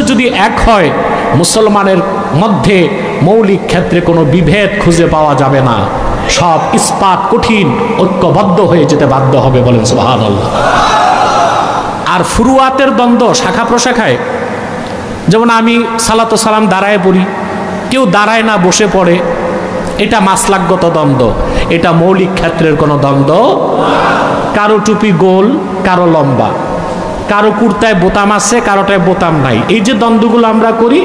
যদি এক হয়, মুসলমানের মধ্যে মৌলিক ক্ষেত্রে কোনো বিভেদ খুঁজে পাওয়া যাবে না, সব ইস্পাত কঠিন ঐক্যবদ্ধ হয়ে যেতে বাধ্য হবে। বলেন সুবহানাল্লাহ। আর ফুরুয়াতের দ্বন্দ্ব, শাখা প্রশাখায়, যেমন আমি সালাত ও সালাম দাঁড়ায় পড়ি, কেউ দাঁড়ায় না বসে পড়ে, এটা মাসলাকগত দ্বন্দ্ব, এটা মৌলিক ক্ষেত্রের কোনো দ্বন্দ্ব। কারো টুপি গোল, কারো লম্বা, কারো কুর্তায় বোতাম আছে, কারোটায় বোতাম নাই, এই যে দ্বন্দ্বগুলো আমরা করি,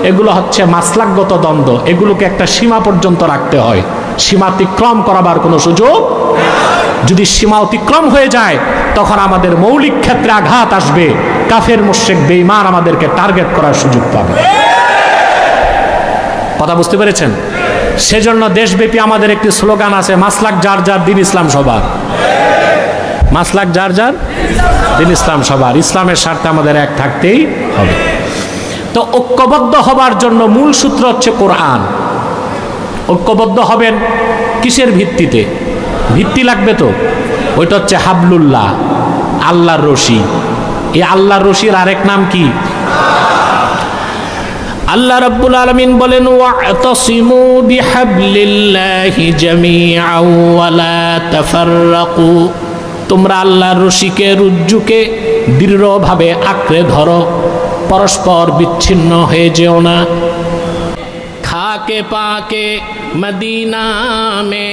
এগুলো হচ্ছে মাসলাকগত দ্বন্দ্ব। এগুলোকে একটা সীমা পর্যন্ত রাখতে হয়, সীমা অতিক্রম করাবার কোনো সুযোগ। যদি সীমা অতিক্রম হয়ে যায়, তখন আমাদের মৌলিক ক্ষেত্রে আঘাত আসবে, কাফের মুশরিক বেঈমান আমাদেরকে টার্গেট করার সুযোগ পাবে। কথা বুঝতে পেরেছেন? সেজন্য দেশব্যাপী আমাদের একটি স্লোগান আছে, মাসলাক যার যার, দিন ইসলাম সবার। মাসলাক যার যার, দিন ইসলাম সবার। ইসলামের স্বার্থে আমাদের এক থাকতেই হবে। তো ঐক্যবদ্ধ হবার জন্য মূল সূত্র হচ্ছে কোরআন। ঐক্যবদ্ধ হবেন কিসের ভিত্তিতে? ভিত্তি লাগবে তো, ওইটা হচ্ছে হাবলুল্লাহ, আল্লাহর রশি। এই আল্লাহর রশির আরেক নাম কি? আল্লাহ রাব্বুল আলামিন বলেন, ওয়া'তাসিমু বিহাবলিল্লাহি জামিআন ওয়া লা তাফাররাকু। তোমরা আল্লাহর রশিকে, রুজ্জুকে দৃঢ়ভাবে আঁকড়ে ধরো, পরস্পর বিচ্ছিন্ন হয়ে যেও না। খাকে পাকে মদিনা মে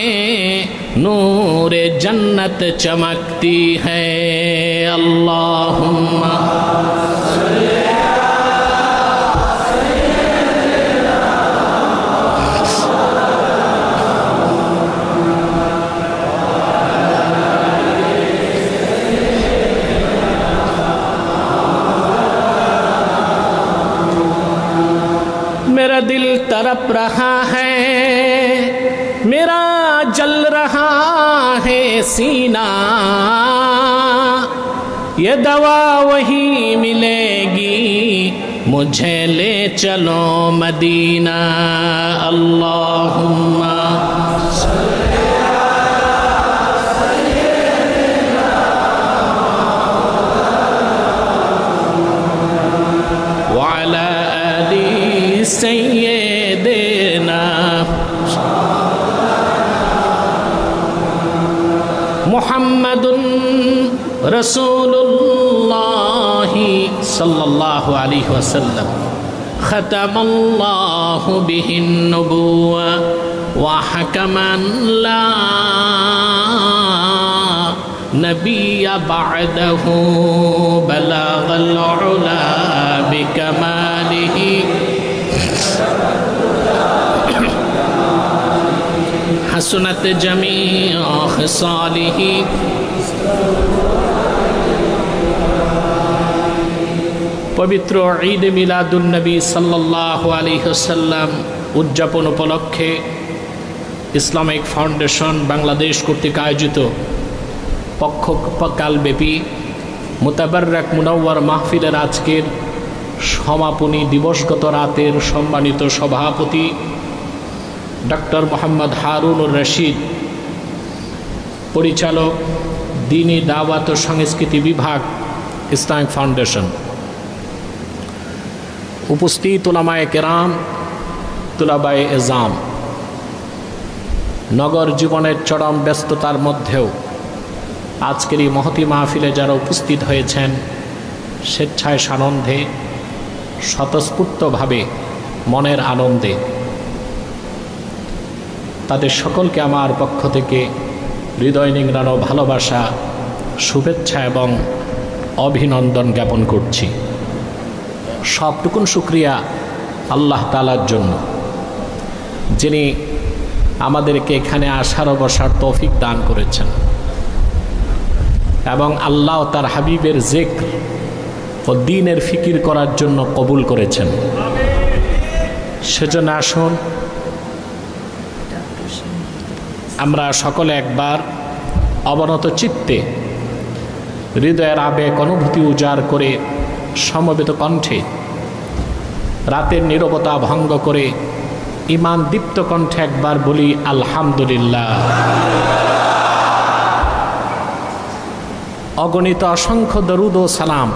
নূরে জন্নত চমকতি হ্যায়। আল্লাহুম্মা मेरा दिल तड़प रहा है, मेरा जल रहा है सीना, ये दवा वही मिलेगी, मुझे ले चलो मदीना। अल्लाहुम्मा वाला आली सय्यिदना मुहम्मदुन रसूलुल्लाहि सल्लल्लाहु अलैहि वसल्लम खतमल्लाहु बिहिन नबुव्वा व हकमन ला नबिय्य बअदहु बलगल उला बिकमालिहि हसनत जमीअ खिसालिहि। पवित्र ईद मिलादुन नबी सल्लल्लाहु अलैहि वसल्लम उद्यापन उपलक्षे इस्लामिक फाउंडेशन बांग्लादेश कर्तृक आयोजित पक्षकालब्यापी मुताबार्रक मुनव्वर महफिलेर आजकेर समापनी दिवसगत रातेर सम्मानित सभापति डॉक्टर मोहम्मद हारुनुर रशीद, परिचालक दीनी दावत और संस्कृति विभाग इस्लामिक फाउंडेशन, उपस्थित उलामाए केराम, तुलाबाए एजाम, नगर जीवनेर चरम व्यस्ततार मध्येও आजकेर এই महती महफिले যারা उपस्थित হয়েছেন স্বেচ্ছায় সানন্দে স্বতঃস্ফূর্তভাবে মনের আনন্দে, তাদের সকলকে আমার পক্ষ থেকে হৃদয় নিংড়ানো ভালোবাসা, শুভেচ্ছা এবং অভিনন্দন জ্ঞাপন করছি। সবটুকুন শুকরিয়া আল্লাহ তাআলার জন্য, যিনি আমাদেরকে এখানে আসার বসার তৌফিক দান করেছেন এবং আল্লাহ তার হাবিবের জিক্র ও দ্বীনের ফিকির করার জন্য কবুল করেছেন। সেজন্য আসুন আমরা সকলে একবার অবনত চিত্তে হৃদয়ের আবেগ অনুভূতি উজাড় করে সমবেত কণ্ঠে রাতের নীরবতা ভঙ্গ করে ঈমান দীপ্ত কণ্ঠে একবার বলি আলহামদুলিল্লাহ। অগণিত অসংখ্য দরুদ ও সালাম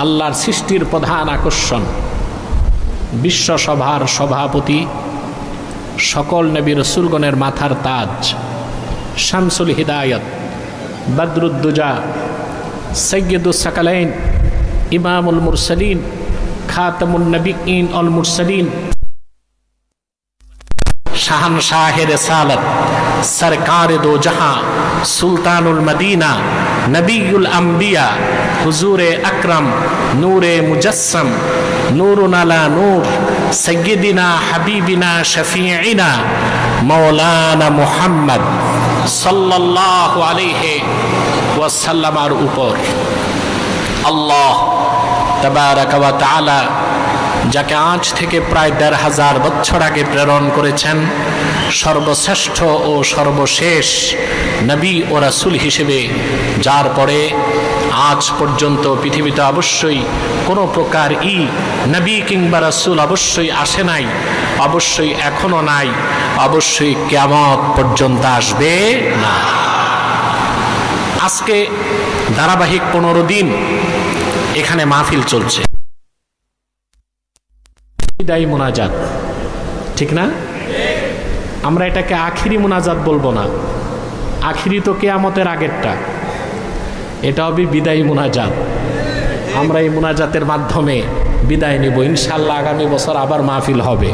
আল্লাহর সৃষ্টির প্রধান আকর্ষণ, বিশ্বসভার সভাপতি, সকল নবী রাসূলগণের মাথার তাজ, শামসুল হিদায়াত, বদরুদ্দুজা, সৈয়দুস সাকালাইন, ইমামুল মুরসালিন, খাতামুন নবিয়্যিন ওয়াল মুরসালিন, শাহনশাহে রিসালাত, সরকারে দো জাহাঁ, সুলতানুল মদিনা, নবিয়ুল আম্বিয়া, হুজুরে আকরম, নূরে মুজস্সম, নূরুন আলা নূর, সৈয়দিনা হাবিবিনা শফিঈনা মাওলানা মুহাম্মদ সাল্লাল্লাহু আলাইহি ওয়াসাল্লামের উপর আল্লাহ তাবারাকা ওয়া তাআলা যাকে আজ থেকে প্রায় ১৫০০ বছর আগে প্রেরণ করেছেন, সর্বশ্রেষ্ঠ ও সর্বশেষ নবী ও রাসূল হিসেবে, যার পরে আজ পর্যন্ত পৃথিবীতে অবশ্যই কোনো প্রকার নবী কিংবা রাসূল অবশ্যই আসে নাই, অবশ্যই এখনো নাই, অবশ্যই কিয়ামত পর্যন্ত আসবে না। আজকে ধারাবাহিক ১৫ দিন এখানে মাহফিল চলছে, বিদায়ী মুনাজাত, ঠিক না? আমরা এটাকে আখিরি মুনাজাত বলবো না, আখিরি তো কিয়ামতের আগেরটা, এটা হবে বিদায়ী মুনাজাত। আমরা এই মুনাজাতের মাধ্যমে বিদায় নিব, ইনশাআল্লাহ আগামী বছর আবার মাহফিল হবে।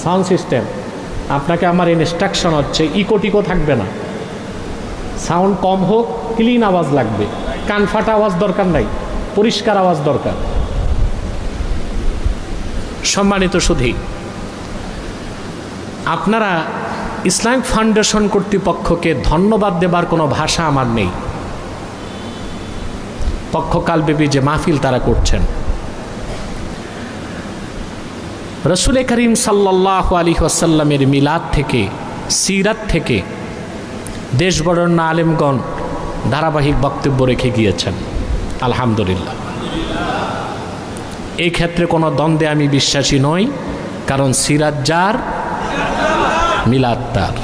সাউন্ড সিস্টেম, আপনাকে আমার ইনস্ট্রাকশন হচ্ছে ইকো টিকো থাকবে না, সাউন্ড কম হোক, ক্লিন আওয়াজ লাগবে, কান ফাটা আওয়াজ দরকার নাই, পরিষ্কার আওয়াজ দরকার। সম্মানিত সুধী, আপনারা ইসলামিক ফাউন্ডেশন কর্তৃপক্ষকে ধন্যবাদ দেবার কোনো ভাষা আমার নেই। পক্ষকালব্যাপী যে মাহফিল তারা করছেন, রাসূল করিম সাল্লাল্লাহু আলাইহি ওয়াসাল্লামের মিলাদ থেকে, সিরাত থেকে দেশ বরেণ্য আলেমগণ ধারাবাহিক বক্তব্য রেখে গিয়েছেন, আলহামদুলিল্লাহ। এই ক্ষেত্রে কোনো দ্বন্দ্বে আমি বিশ্বাসী নই, কারণ সিরাত যার, মিলাদ তার।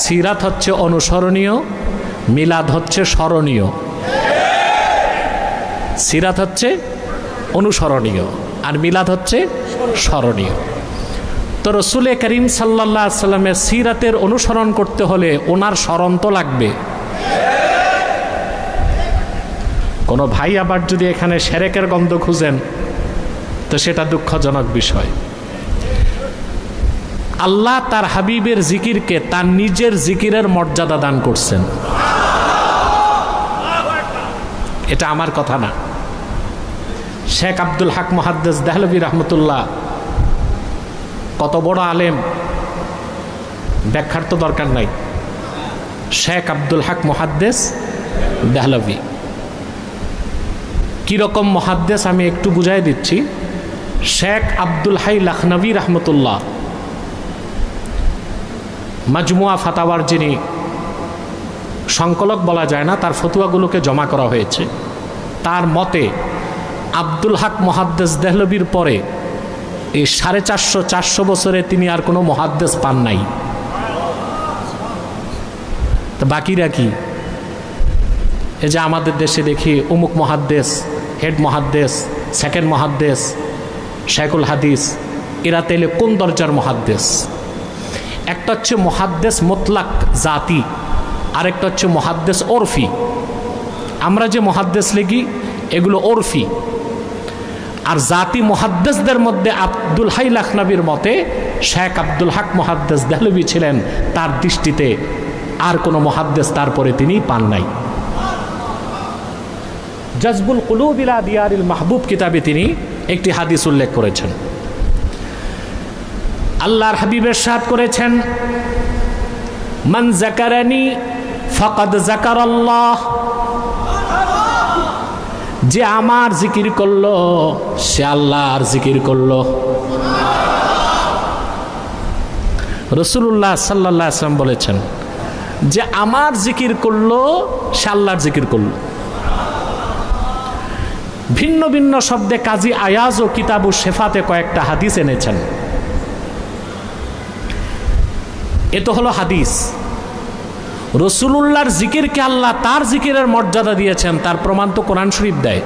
সিরাত হচ্ছে অনুসরণীয়, মিলাদ হচ্ছে স্মরণীয়। সিরাত হচ্ছে অনুসরণীয় আর মিলাদ হচ্ছে স্মরণীয়। তো রাসূল করিম সাল্লাল্লাহু আলাইহি ওয়াসাল্লামের সিরাতের অনুসরণ করতে হলে ওনার স্মরণ তো লাগবে। কোনো ভাই আবার যদি এখানে শিরকের গন্ধ খুঁজেন তো সেটা দুঃখজনক বিষয়। আল্লাহ তার হাবিবের জিকিরকে তার নিজের জিকিরের মর্যাদা দান করছেন, এটা আমার কথা না। শেখ আব্দুল হক মুহাদ্দিস দেহলভী রহমতুল্লাহ কত বড় আলেম, ব্যাখ্যার তো দরকার নাই। শেখ আব্দুল হক মুহাদ্দিস দেহলভী কিরকম মুহাদ্দিস আমি একটু বুঝাই দিচ্ছি। শেখ আব্দুল হাই লখনভী রহমতুল্লাহ মাজমুয়া ফাতাওয়ার যিনি সংকলক বলা যায় না, তার ফতুয়াগুলোকে জমা করা হয়েছে। তার মতে আব্দুল হক মুহাদ্দিস দেহলভীর পরে এই 450-400 বছরে তিনি আর কোনো মুহাদ্দিস পান নাই। তো বাকিরা কি? এই যে আমাদের দেশে দেখি অমুক মুহাদ্দিস, হেড মুহাদ্দিস, সেকেন্ড মুহাদ্দিস, শেখুল হাদিস, এরা তাইলে কোন দরজার মুহাদ্দিস? একটা হচ্ছে মুহাদ্দিস মুতলাক জাতি, আরেকটা হচ্ছে মুহাদ্দিস ওরফি। আমরা যে মুহাদ্দিস লিখি এগুলো ওরফি, আর জাতি মুহাদ্দিসদের মধ্যে আব্দুল হাই লখনভীর মতে শেখ আব্দুল হক মুহাদ্দিস দেহলভী ছিলেন, তার দৃষ্টিতে আর কোনো মুহাদ্দিস তারপরে তিনি পান নাই। জজবুল কুলুব ইলা দিয়ারিল মাহবুব কিতাবে তিনি একটি হাদিস উল্লেখ করেছেন। আল্লাহর হাবিব ইরশাদ করেছেন, মান যাকারানি ফাকাদ যাকারাল্লাহ, যে আমার জিকির করলো সে আল্লাহর জিকির করলো। রাসূলুল্লাহ সাল্লাল্লাহু আলাইহি ওয়াসাল্লাম বলেছেন, যে আমার জিকির করলো সে আল্লাহর জিকির করলো। ভিন্ন ভিন্ন শব্দে কাজী আয়াজ ও কিতাবু শেফাতে কয়েকটা হাদিস এনেছেন। এ তো হলো হাদিস। রাসূলুল্লাহর জিকিরকে আল্লাহ তার জিকিরের মর্যাদা দিয়েছেন, তার প্রমাণ তো কোরআন শরীফ দেয়।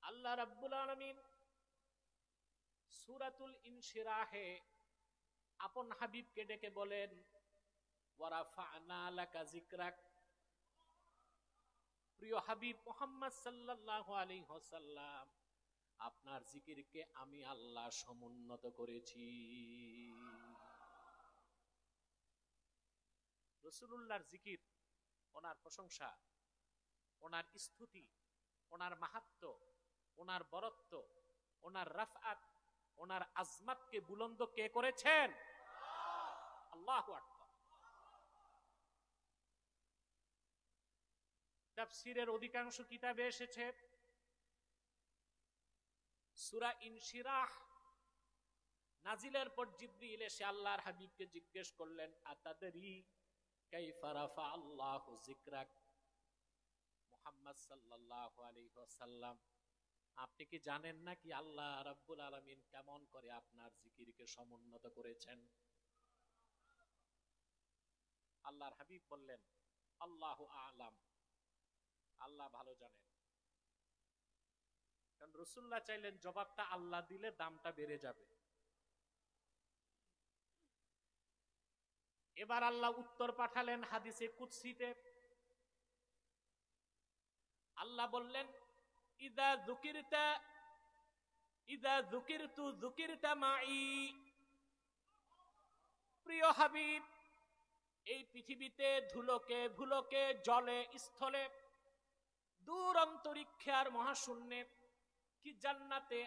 আল্লাহ রাব্বুল আলামিন সূরাতুল ইনশিরাহে আপন হাবিবকে ডেকে বলেন, ওয়ারাফা'না লাকা যিকরাক। প্রিয় হাবিব মুহাম্মদ সাল্লাল্লাহু আলাইহি ওয়াসাল্লাম, আপনার জিকিরকে আমি আল্লাহ সমুন্নত করেছি। রাসূলুল্লাহর জিকির, ওনার প্রশংসা, ওনার স্তুতি, ওনার মাহাত্ম্য, ওনার বরত্ব, ওনার রাফআত, ওনার আজমাতকে বুলন্দ কে করেছেন? আল্লাহু আকবার। তাফসীরের অধিকাংশ কিতাবে এসেছে সূরা ইনশিরাহ নাজিলের পর জিবরিল এসে আল্লাহর হাবিবকে জিজ্ঞেস করলেন, আতাদরি কাইফা রাফা আল্লাহু যিকরাক। মুহাম্মদ সাল্লাল্লাহু আলাইহি ওয়াসাল্লাম, আপনি কি জানেন না কি আল্লাহ রাব্বুল আলামিন কেমন করে আপনার জিকিরকে সমুন্নত করেছেন? আল্লাহর হাবিব বললেন, আল্লাহু আ'লাম, আল্লাহ ভালো জানেন। কারণ রাসূলুল্লাহ চাইলেন জবাবটা আল্লাহ দিলে দামটা বেড়ে যাবে। এবার আল্লাহ উত্তর পাঠালেন হাদিসে কুদসিতে। আল্লাহ বললেন, ইযা যুকিরতু যুকিরতা মাই। প্রিয় হাবিব, এই পৃথিবীতে ধুলোকে ভুলোকে, জলে স্থলে, দূর অন্তরিক্ষে আর মহাশূন্যে, কি জান্নাতে,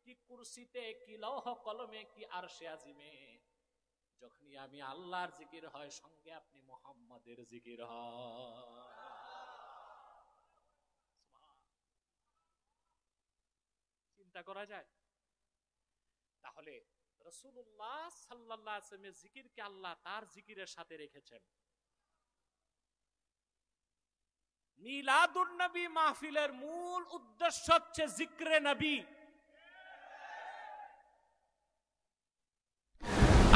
কি কুরসিতে, কি লৌহ কলমে, কি আরশে আজিমে, যখনই আমি আল্লাহর জিকির হয় সঙ্গে আপনি মুহাম্মাদের জিকির হয়। চিন্তা করা যায়? তাহলে রাসূলুল্লাহ সাল্লাল্লাহু আলাইহি ওয়াসাল্লামের জিকিরকে আল্লাহ তার জিকিরের সাথে রেখেছেন। মিলাদুন নবী মাহফিলের মূল উদ্দেশ্য হচ্ছে জিক্রে নবী।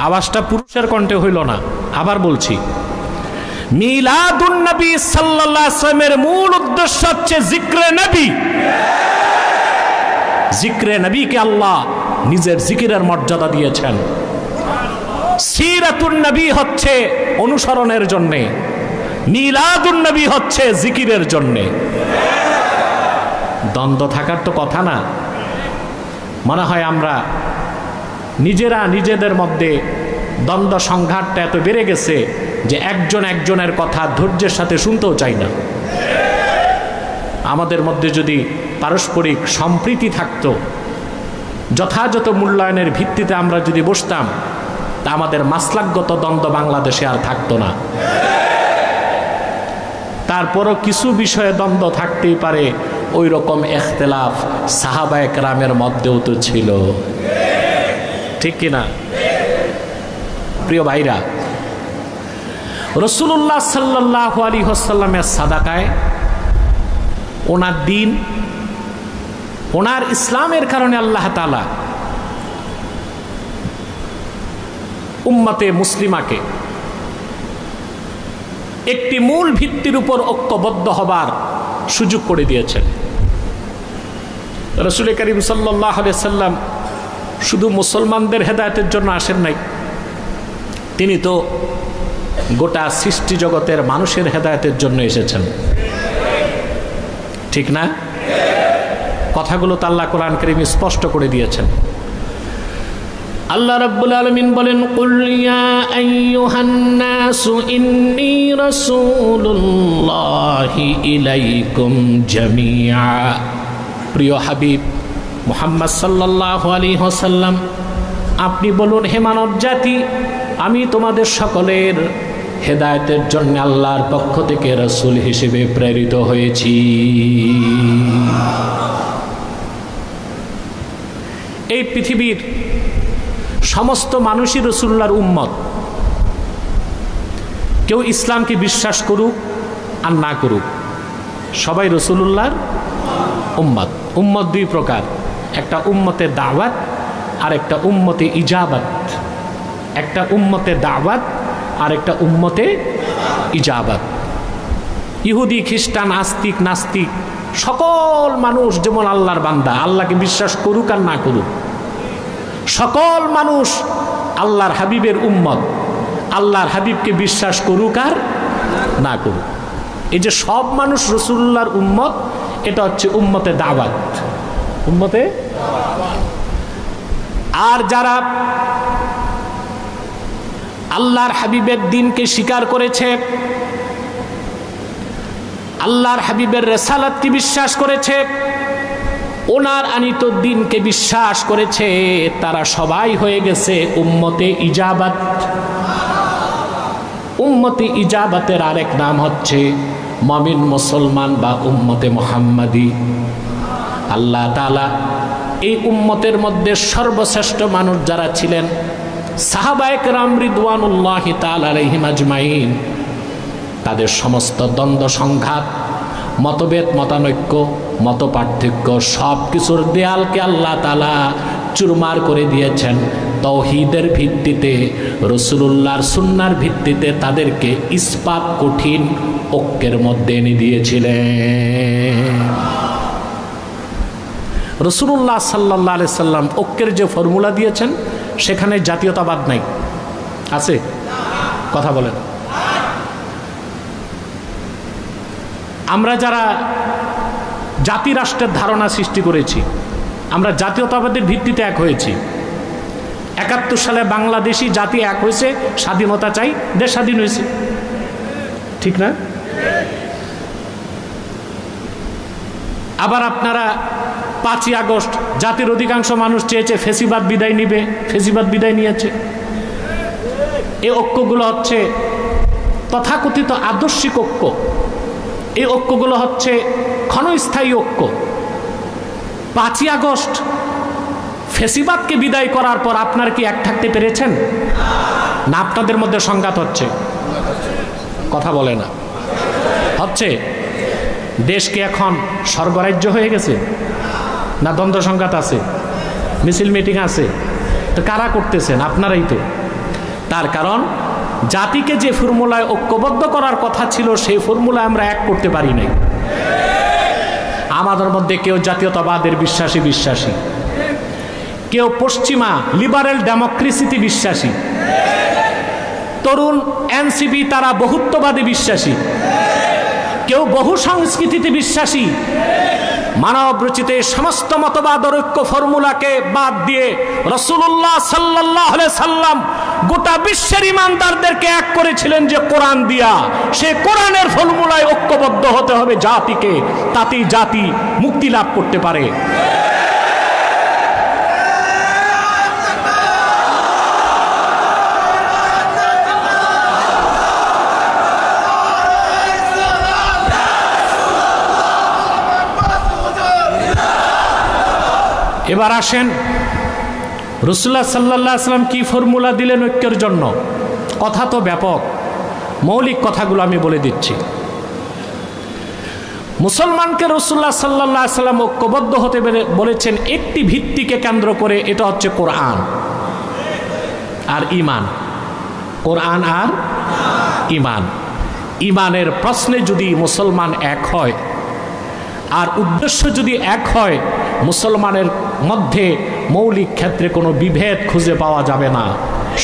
আওয়াজটা পুরুষের কণ্ঠে হইল না, আবার বলছি, মিলাদুন নবী সাল্লাল্লাহু আলাইহি ওয়াসাল্লামের মূল উদ্দেশ্য হচ্ছে জিক্রে নবী। জিক্রে নবীকে আল্লাহ নিজের জিকিরের মর্যাদা দিয়েছেন। সিরাতুন নবী হচ্ছে অনুসরণের জন্যে, মিলাদুন নবী হচ্ছে জিকিরের জন্যে। দ্বন্দ্ব থাকার তো কথা না। মনে হয় আমরা নিজেরা নিজেদের মধ্যে দ্বন্দ্ব সংঘাতটা এত বেড়ে গেছে যে একজন একজনের কথা ধৈর্যের সাথে শুনতেও চাই না। আমাদের মধ্যে যদি পারস্পরিক সম্প্রীতি থাকতো, যথাযথ মূল্যায়নের ভিত্তিতে আমরা যদি বসতাম, তা আমাদের মাসলাকগত দ্বন্দ্ব বাংলাদেশে আর থাকতো না। তারপরও কিছু বিষয়ে দ্বন্দ্ব থাকতেই পারে, ওই রকম ইখতিলাফ সাহাবায়ে কেরামের মধ্যেও তো ছিল, ঠিক কিনা? প্রিয় ভাইরা, রাসূলুল্লাহ সাল্লাল্লাহু আলাইহি ওয়াসাল্লামের সাদাকায়, ওনার দিন, ওনার ইসলামের কারণে আল্লাহ তাআলা উম্মতে মুসলিমাকে একটি মূল ভিত্তির উপর ঐক্যবদ্ধ হবার সুযোগ করে দিয়েছেন। রাসূল করিম সাল্লাল্লাহু আলাইহি সাল্লাম শুধু মুসলমানদের হেদায়েতের জন্য আসেন নাই, তিনি তো গোটা সৃষ্টি জগতের মানুষের হেদায়েতের জন্য এসেছেন, ঠিক না? কথাগুলো তো আল্লাহ কোরআন কারীমে স্পষ্ট করে দিয়েছেন। আল্লাহ রাব্বুল আলামিন বলেন, কুল ইয়া আইয়ুহান নাসু ইন্নী রাসূলুল্লাহি ইলাইকুম জামিআ। প্রিয় হাবিব মুহাম্মদ সাল্লাল্লাহু আলাইহি ওয়াসাল্লাম, আপনি বলুন, হে মানব জাতি, আমি তোমাদের সকলের হেদায়েতের জন্য আল্লাহর পক্ষ থেকে রাসূল হিসেবে প্রেরিত হয়েছি। এই পৃথিবীর সমস্ত মানুষই রাসূলুল্লাহর উম্মত। কেউ ইসলামকে বিশ্বাস করুক আর না করুক, সবাই রাসূলুল্লাহর উম্মত। উম্মত দুই প্রকার, একটা উম্মতে দাওয়াত আর একটা উম্মতে ইজাবাত। একটা উম্মতে দাওয়াত আর একটা উম্মতে ইজাবাত। ইহুদি, খ্রিস্টান, আস্তিক, নাস্তিক সকল মানুষ যেমন আল্লাহর বান্দা, আল্লাহকে বিশ্বাস করুক আর না করুক, সকল মানুষ আল্লাহর হাবিবের উম্মত, আল্লাহর হাবিবকে বিশ্বাস করুক আর না করুক। এই যে সব মানুষ রাসূলুল্লাহর উম্মত, এটা হচ্ছে উম্মতে দাওয়াত, উম্মতে। আর যারা আল্লাহর হাবিবের দ্বীনকে স্বীকার করেছে, আল্লাহর হাবিবের রিসালাতকে বিশ্বাস করেছে, ওনার আনিত দ্বীনকে বিশ্বাস করেছে, তারা সবাই হয়ে গেছে উম্মতে ইজাবাত। উম্মতে ইজাবাতের আরেক নাম হচ্ছে মুমিন মুসলমান বা উম্মতে মুহাম্মাদি। আল্লাহ তাআলা এই উম্মতের মধ্যে সর্বশ্রেষ্ঠ মানুষ যারা ছিলেন, সাহাবায়ে কেরাম রিদওয়ানুল্লাহি তাআলা আলাইহিম আজমাইন, তাদের সমস্ত দ্বন্দ্ব সংঘাত, মতভেদ, মতানৈক্য, মত পার্থক্য সব কিছুর দেয়ালকে আল্লাহ তাআলা চুরমার করে দিয়েছেন। তাওহীদের ভিত্তিতে, রাসূলুল্লাহর সুন্নাহর ভিত্তিতে তাদেরকে ইস্পাত কঠিন ঐক্যের মধ্যে এনে দিয়েছিলেন। রাসূলুল্লাহ সাল্লাল্লাহু আলাইহি সাল্লাম ঐক্যের যে ফর্মুলা দিয়েছেন, সেখানে জাতীয়তাবাদ নাই, আছে? কথা বলেন। আমরা যারা জাতি রাষ্ট্রের ধারণা সৃষ্টি করেছি, আমরা জাতীয়তাবাদের ভিত্তিতে এক হয়েছি। ৭১ সালে বাংলাদেশি জাতি এক হয়েছে, স্বাধীনতা চাই, দেশ স্বাধীন হয়েছে, ঠিক না? আবার আপনারা ৫ই আগস্ট জাতির অধিকাংশ মানুষ চেয়েছে ফেসিবাদ বিদায় নিবে, ফেসিবাদ বিদায় নিয়েছে। এই ঐক্যগুলো হচ্ছে তথাকথিত আদর্শিক ঐক্য, এই ঐক্যগুলো হচ্ছে ক্ষণস্থায়ী ঐক্য। ৫ই আগস্ট ফেসিবাদকে বিদায় করার পর আপনারা কি এক থাকতে পেরেছেন? না, আপনাদের মধ্যে সংঘাত হচ্ছে, কথা বলে না, হচ্ছে। দেশ কি এখন স্বর্গরাজ্য হয়ে গেছে? না দ্বন্দ্ব সংঘাত আছে, মিছিল মিটিং আছে? তো কারা করতেছেন? আপনারাই তো। তার কারণ জাতিকে যে ফর্মুলায় ঐক্যবদ্ধ করার কথা ছিল, সেই ফর্মুলায় আমরা এক করতে পারি নাই। আমাদের মধ্যে কেউ জাতীয়তাবাদের বিশ্বাসী, কেউ পশ্চিমা লিবারেল ডেমোক্রেসিতে বিশ্বাসী, তরুণ এনসিপি তারা বহুত্ববাদী বিশ্বাসী, কেউ বহু সংস্কৃতিতে বিশ্বাসী। মানব রচিত সমস্ত মতবাদ ঐক্য ফর্মুলাকে বাদ দিয়ে রাসূলুল্লাহ সাল্লাল্লাহু আলাইহি সাল্লাম গোটা বিশ্বের ইমানদারদেরকে এক করেছিলেন যে কোরআন দিয়া। সেই কোরআনের ফর্মুলায় ঐক্যবদ্ধ হতে হবে জাতিকে, তাতেই জাতি মুক্তি লাভ করতে পারে। এবার আসেন, রাসূলুল্লাহ সাল্লাল্লাহু আলাইহি সাল্লাম কি ফর্মুলা দিলেন ঐক্যের জন্য? কথা তো ব্যাপক, মৌলিক কথাগুলো আমি বলে দিচ্ছি। মুসলমানকে রাসূলুল্লাহ সাল্লাল্লাহু আলাইহি সাল্লাম ঐক্যবদ্ধ হতে বলেছেন একটি ভিত্তিকে কেন্দ্র করে, এটা হচ্ছে কোরআন আর ঈমান। কোরআন আর ঈমান। ঈমানের প্রশ্নে যদি মুসলমান এক হয় আর উদ্দেশ্য যদি এক হয়, মুসলমানের মধ্যে মৌলিক ক্ষেত্রে কোনো বিভেদ খুঁজে পাওয়া যাবে না।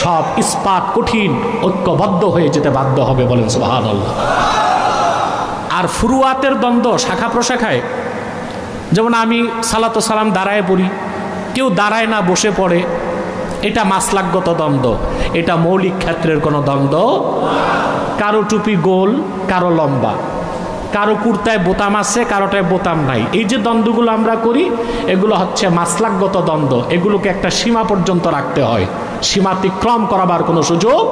সব ইস্পাত কঠিন ঐক্যবদ্ধ হয়ে যেতে বাধ্য হবে, বলেন সুবহানাল্লাহ। আর ফুরুয়াতের দ্বন্দ্ব, শাখা প্রশাখায়, যেমন আমি সালাত ও সালাম দাঁড়ায় পড়ি, কেউ দাঁড়ায় না, বসে পড়ে, এটা মাসলাকগত দ্বন্দ্ব, এটা মৌলিক ক্ষেত্রের কোনো দ্বন্দ্ব। কারো টুপি গোল, কারো লম্বা, কারো কুর্তায় বোতাম আছে, কারোটায় বোতাম নাই। এই যে দ্বন্দ্বগুলো আমরা করি, এগুলো হচ্ছে মাসলাকগত দ্বন্দ্ব। এগুলোকে একটা সীমা পর্যন্ত রাখতে হয়, সীমা অতিক্রম করাবার কোনো সুযোগ।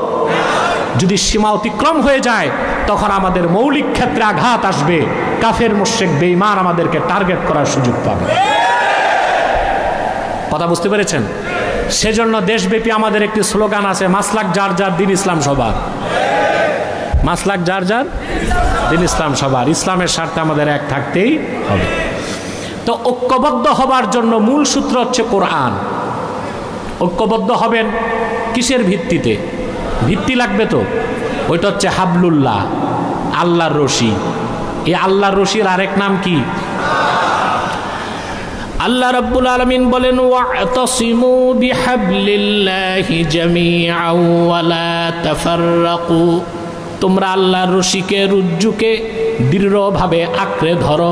যদি সীমা অতিক্রম হয়ে যায়, তখন আমাদের মৌলিক ক্ষেত্রে আঘাত আসবে, কাফের মুশরিক বেঈমান আমাদেরকে টার্গেট করার সুযোগ পাবে। কথা বুঝতে পেরেছেন? সেজন্য দেশব্যাপী আমাদের একটি স্লোগান আছে, মাসলাক যার যার, দিন ইসলাম সবার। মাসলাক যার যার, দিন ইসলাম সবার। ইসলামের স্বার্থে আমাদের এক থাকতেই হবে। তো ঐক্যবদ্ধ হবার জন্য মূল সূত্র হচ্ছে কোরআন। ঐক্যবদ্ধ হবেন কিসের ভিত্তিতে? ভিত্তি লাগবে তো, ওইটা হচ্ছে হাবলুল্লাহ, আল্লাহর রশি। এই আল্লাহর রশির আরেক নাম কি? আল্লাহ রাব্বুল আলামিন বলেন ওয়াতাসিমু বিহাবলিল্লাহি জামিআন ওয়া লা তাফাররাকু, তোমরা আল্লাহর রশিকে, রুজ্জুকে দৃঢ়ভাবে আঁকড়ে ধরো,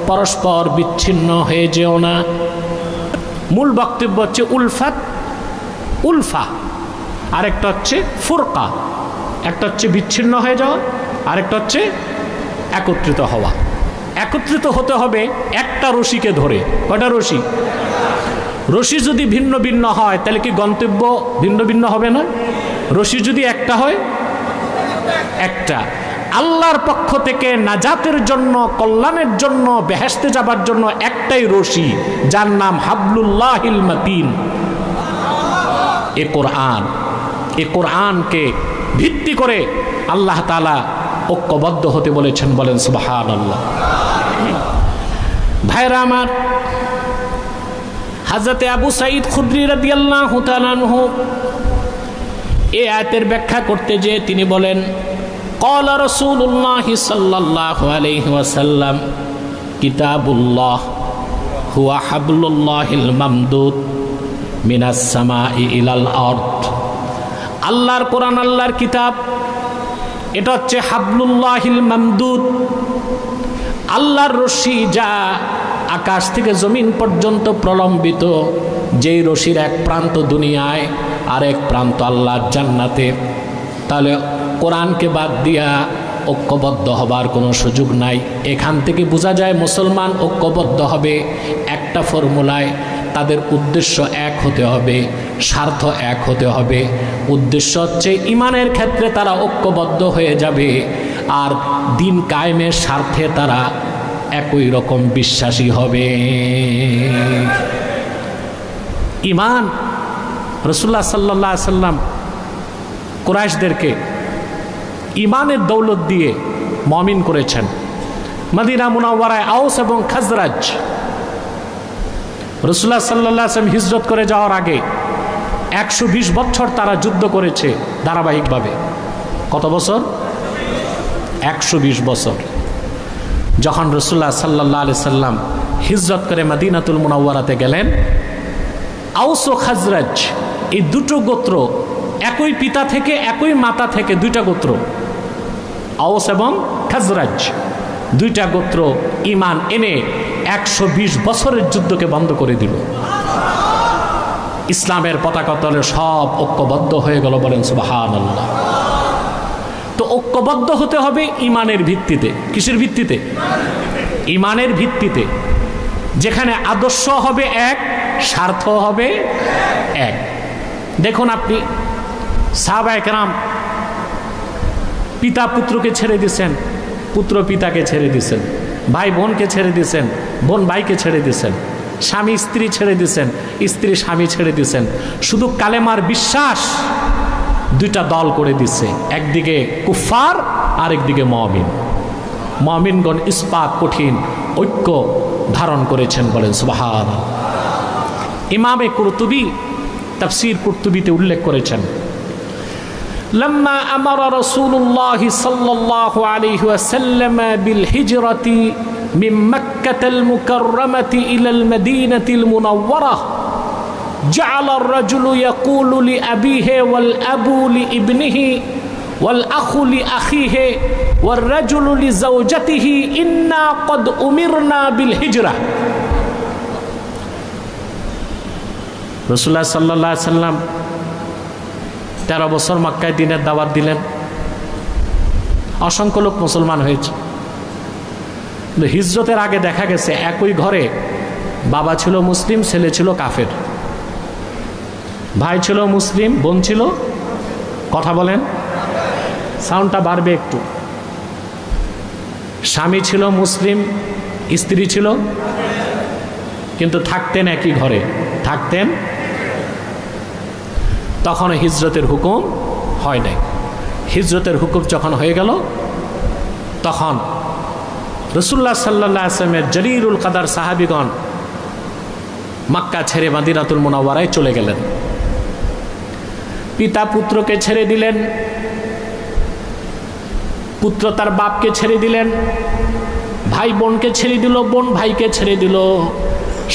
পরস্পর বিচ্ছিন্ন হয়ে যেও না। মূল বক্তব্য হচ্ছে উলফাত, উলফা, আরেকটা হচ্ছে ফুরকা। একটা হচ্ছে বিচ্ছিন্ন হয়ে যাওয়া, আরেকটা হচ্ছে একত্রিত হওয়া। একত্রিত হতে হবে একটা রশিকে ধরে। কয়টা রশি? রশি যদি ভিন্ন ভিন্ন হয় তাহলে কি গন্তব্য ভিন্ন ভিন্ন হবে না? রশি যদি একটা হয়, একটা আল্লাহর পক্ষ থেকে নাজাতের জন্য, কল্যাণের জন্য, বেহেশতে যাবার জন্য একটাই রশি, যার নাম হাবলুল্লাহিল মাতিন, এ কোরআন। এ কোরআনকে ভিত্তি করে আল্লাহ তাআলা ঐক্যবদ্ধ হতে বলেছেন। বলেন সুবহানাল্লাহ। ভাইরা আমার, হযরতে আবু সাঈদ খুদরি রাদিয়াল্লাহু তাআলা আনহু এই আয়াতের ব্যাখ্যা করতে যেয়ে তিনি বলেন, ক্বালা রাসূলুল্লাহ সাল্লাল্লাহু আলাইহি ওয়াসাল্লাম কিতাবুল্লাহ হুয়া হাবলুল্লাহিল মামদুদ মিনাস সামাই ইলাল আরদ। আল্লাহর কোরআন, আল্লাহর কিতাব, এটা হচ্ছে হাবলুল্লাহিল মামদুদ, আল্লাহর রশি, যা আকাশ থেকে জমিন পর্যন্ত প্রলম্বিত, যেই রশির এক প্রান্ত দুনিয়ায় আর এক প্রান্ত আল্লাহর জান্নাতে। তাহলে কোরআনকে বাদ দিয়া ঐক্যবদ্ধ হবার কোনো সুযোগ নাই। এখান থেকে বোঝা যায় মুসলমান ঐক্যবদ্ধ হবে একটা ফর্মুলায়। তাদের উদ্দেশ্য এক হতে হবে, স্বার্থ এক হতে হবে। উদ্দেশ্য হচ্ছে ইমানের ক্ষেত্রে তারা ঐক্যবদ্ধ হয়ে যাবে, আর দিন কায়েমের স্বার্থে তারা একই রকম বিশ্বাসী হবে। ইমান, রাসূলুল্লাহ সাল্লাল্লাহু আলাইহি ওয়াসাল্লাম কুরাইশদেরকে ইমানের দৌলত দিয়ে মুমিন করেছেন। মদিনা মুনাওয়ারায় আউস এবং খাজরাজ, রাসূলুল্লাহ সাল্লাল্লাহু আলাইহি ওয়াসাল্লাম হিজরত করে যাওয়ার আগে 120 বছর তারা যুদ্ধ করেছে ধারাবাহিকভাবে। কত বছর? 120 বছর। যখন রাসূলুল্লাহ সাল্লাল্লাহু আলাইহি সাল্লাম হিজরত করে মদিনাতুল মুনাওয়ারাতে গেলেন, আউস ও খাজরাজ এই দুটো গোত্র একই পিতা থেকে, একই মাতা থেকে, দুইটা গোত্র, আউস এবং খাজরাজ, দুইটা গোত্র ঈমান এনে 120 বছরের যুদ্ধকে বন্ধ করে দিল। ইসলামের পতাকা তলে সব ঐক্যবদ্ধ হয়ে গেল। বলেন সুবহানাল্লাহ। তো ঐক্যবদ্ধ হতে হবে ইমানের ভিত্তিতে। কিসের ভিত্তিতে? ইমানের ভিত্তিতে, যেখানে আদর্শ হবে এক, স্বার্থ হবে এক। দেখুন আপনি, সাহাবায়ে কেরাম পিতা পুত্রকে ছেড়ে দিয়েছেন, পুত্র পিতাকে ছেড়ে দিয়েছেন, ভাই বোনকে ছেড়ে দিয়েছেন, বোন ভাইকে ছেড়ে দিয়েছেন, স্বামী স্ত্রী ছেড়ে দিয়েছেন, স্ত্রী স্বামী ছেড়ে দিয়েছেন। শুধু কালেমার বিশ্বাস দুইটা দল করে দিচ্ছে, একদিকে কুফার আর একদিকে মুমিন। মুমিনগণ ইস্পাত কঠিন ঐক্য ধারণ করেছেন। বলেন সুবহানাল্লাহ। ইমামে কুরতুবী তাফসীর কুরতুবীতে উল্লেখ করেছেন, لما أمر رسول الله صلى الله عليه وسلم بالهجرة من مكة المكرمة إلى المدينة المنورة جعل الرجل يقول لأبيه والأبو لابنه والأخ لأخيه والرجل لزوجته إنا قد أمرنا بالهجرة. رسول الله صلى الله عليه وسلم 13 বছর মক্কায় দ্বীনের দাওয়াত দিলেন, অসংখ্য লোক মুসলমান হয়েছে। কিন্তু হিজরতের আগে দেখা গেছে একই ঘরে বাবা ছিল মুসলিম, ছেলে ছিল কাফের, ভাই ছিল মুসলিম, বোন ছিল, কথা বলেন, সাউন্ডটা বাড়বে একটু, স্বামী ছিল মুসলিম, স্ত্রী ছিল, কিন্তু থাকতেন একই ঘরে, থাকতেন। তখন হিজরতের হুকুম হয় নাই। হিজরতের হুকুম যখন হয়ে গেল, তখন রাসূলুল্লাহ সাল্লাল্লাহু আলাইহি ওয়াসাল্লামের জলিলুল কদর সাহাবীগণ মক্কা ছেড়ে মদিনাতুল মুনাওয়ারায় চলে গেলেন। পিতা পুত্রকে ছেড়ে দিলেন, পুত্র তার বাপকে ছেড়ে দিলেন, ভাই বোনকে ছেড়ে দিল, বোন ভাইকে ছেড়ে দিল,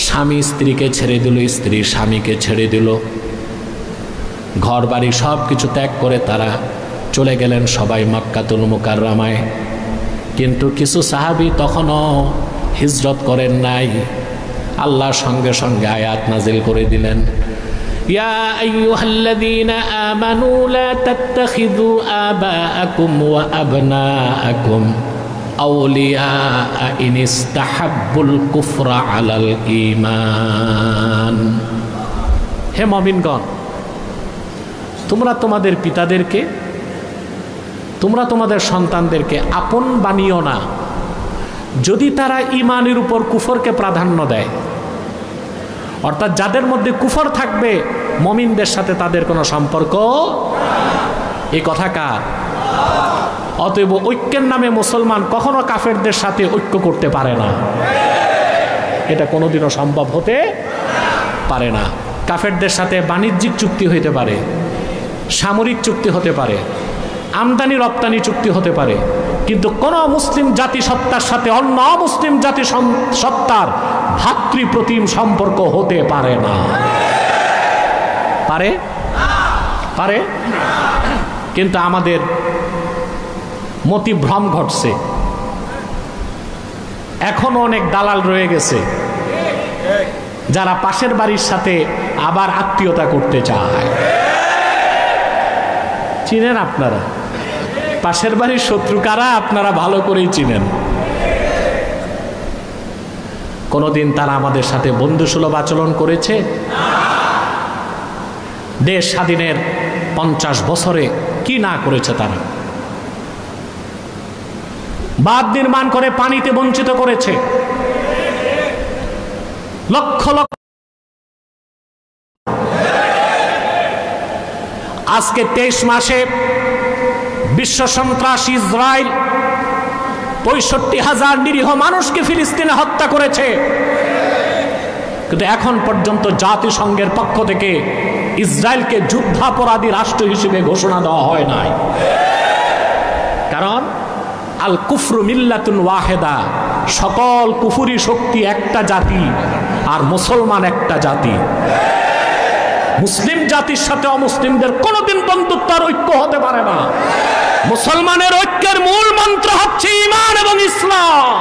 স্বামী স্ত্রীকে ছেড়ে দিল, স্ত্রী স্বামীকে ছেড়ে দিল। ঘর বাড়ি সব কিছু ত্যাগ করে তারা চলে গেলেন সবাই মক্কাতুল মুকাররমায়। কিন্তু কিছু সাহাবী তখনও হিজরত করেন নাই। আল্লাহ সঙ্গে সঙ্গে আয়াত নাজিল করে দিলেন, ইয়া আইয়ুহাল্লাযীনা আমানু লা তাত্তাখিযু আবাআকুম ওয়া আবনাআকুম আউলিয়া ইন ইসতাহাব্বুল কুফরা আলাল ঈমান। হে মুমিনগণ, তোমরা তোমাদের পিতাদেরকে, তোমরা তোমাদের সন্তানদেরকে আপন বানিও না যদি তারা ঈমানের উপর কুফরকে প্রাধান্য দেয়। অর্থাৎ যাদের মধ্যে কুফর থাকবে মুমিনদের সাথে তাদের কোনো সম্পর্ক। এই কথা কার? অতএব ঐক্যের নামে মুসলমান কখনো কাফেরদের সাথে ঐক্য করতে পারে না, এটা কোনোদিনও সম্ভব হতে পারে না। কাফেরদের সাথে বাণিজ্যিক চুক্তি হইতে পারে, সামরিক চুক্তি হতে পারে, আমদানি রপ্তানি চুক্তি হতে পারে, কিন্তু কোন মুসলিম জাতিসত্তার সাথে অন্য মুসলিম জাতি সত্তার ভাতৃপ্রতিম সম্পর্ক হতে পারে না। পারে? পারে। কিন্তু আমাদের মতিভ্রম ঘটছে, এখনো অনেক দালাল রয়ে গেছে যারা পাশের বাড়ির সাথে আবার আত্মীয়তা করতে চায়। চিনেন আপনারা পাশের বাড়ির শত্রু কারা? আপনারা ভালো করেই চিনেন। কোনদিন তারা আমাদের সাথে বন্ধুসুলভ আচরণ করেছে? দেশ স্বাধীনের 50 বছরে কি না করেছে তারা? বাঁধ নির্মাণ করে পানিতে বঞ্চিত করেছে, লক্ষ লক্ষ। আজকে 23 মাসে বিশ্ব সন্ত্রাসী ইসরায়েল 65,000 নিরীহ মানুষকে ফিলিস্তিনে হত্যা করেছে, কিন্তু এখন পর্যন্ত জাতিসংঘের পক্ষ থেকে ইসরায়েলকে যুদ্ধাপরাধী রাষ্ট্র হিসেবে ঘোষণা দেওয়া হয় নাই। কারণ আল কুফরু মিল্লাতুন ওয়াহেদা, সকল কুফুরি শক্তি একটা জাতি, আর মুসলমান একটা জাতি। মুসলিম জাতির সাথে অমুসলিমদের কোনোদিন বন্ধুত্ব আর ঐক্য হতে পারে না। মুসলমানের ঐক্যের মূল মন্ত্র হচ্ছে ঈমান এবং ইসলাম।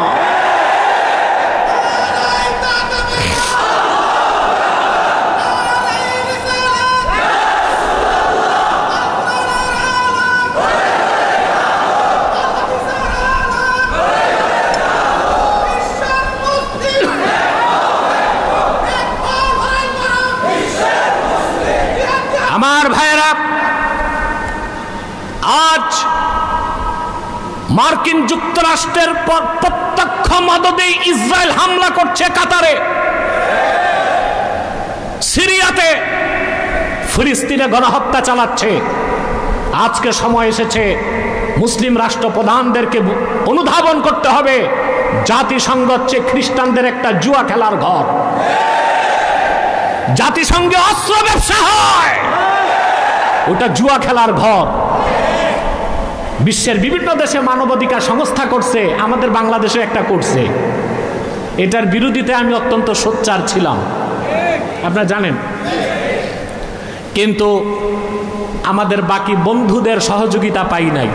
আমার ভাইয়েরা, আজ মার্কিন যুক্তরাষ্ট্রের প্রত্যক্ষ মদদে ইসরায়েল হামলা করছে কাতারে, সিরিয়াতে, ফিলিস্তিনে গণহত্যা চালাচ্ছে। আজকে সময় এসেছে মুসলিম রাষ্ট্রপ্রধানদেরকে অনুধাবন করতে হবে, জাতিসংঘ হচ্ছে খ্রিস্টানদের একটা জুয়া খেলার ঘর। জাতিসংঘে অস্ত্র ব্যবসা হয়, ওটা জুয়া খেলার ঘর। বিশ্বের বিভিন্ন দেশে মানবাধিকার সংস্থা করছে, আমাদের বাংলাদেশে একটা করছে। এটার বিরোধিতা আমি অত্যন্ত সোচ্চার ছিলাম, আপনারা জানেন। কিন্তু আমাদের বাকি বন্ধুদের সহযোগিতা পাই নাই।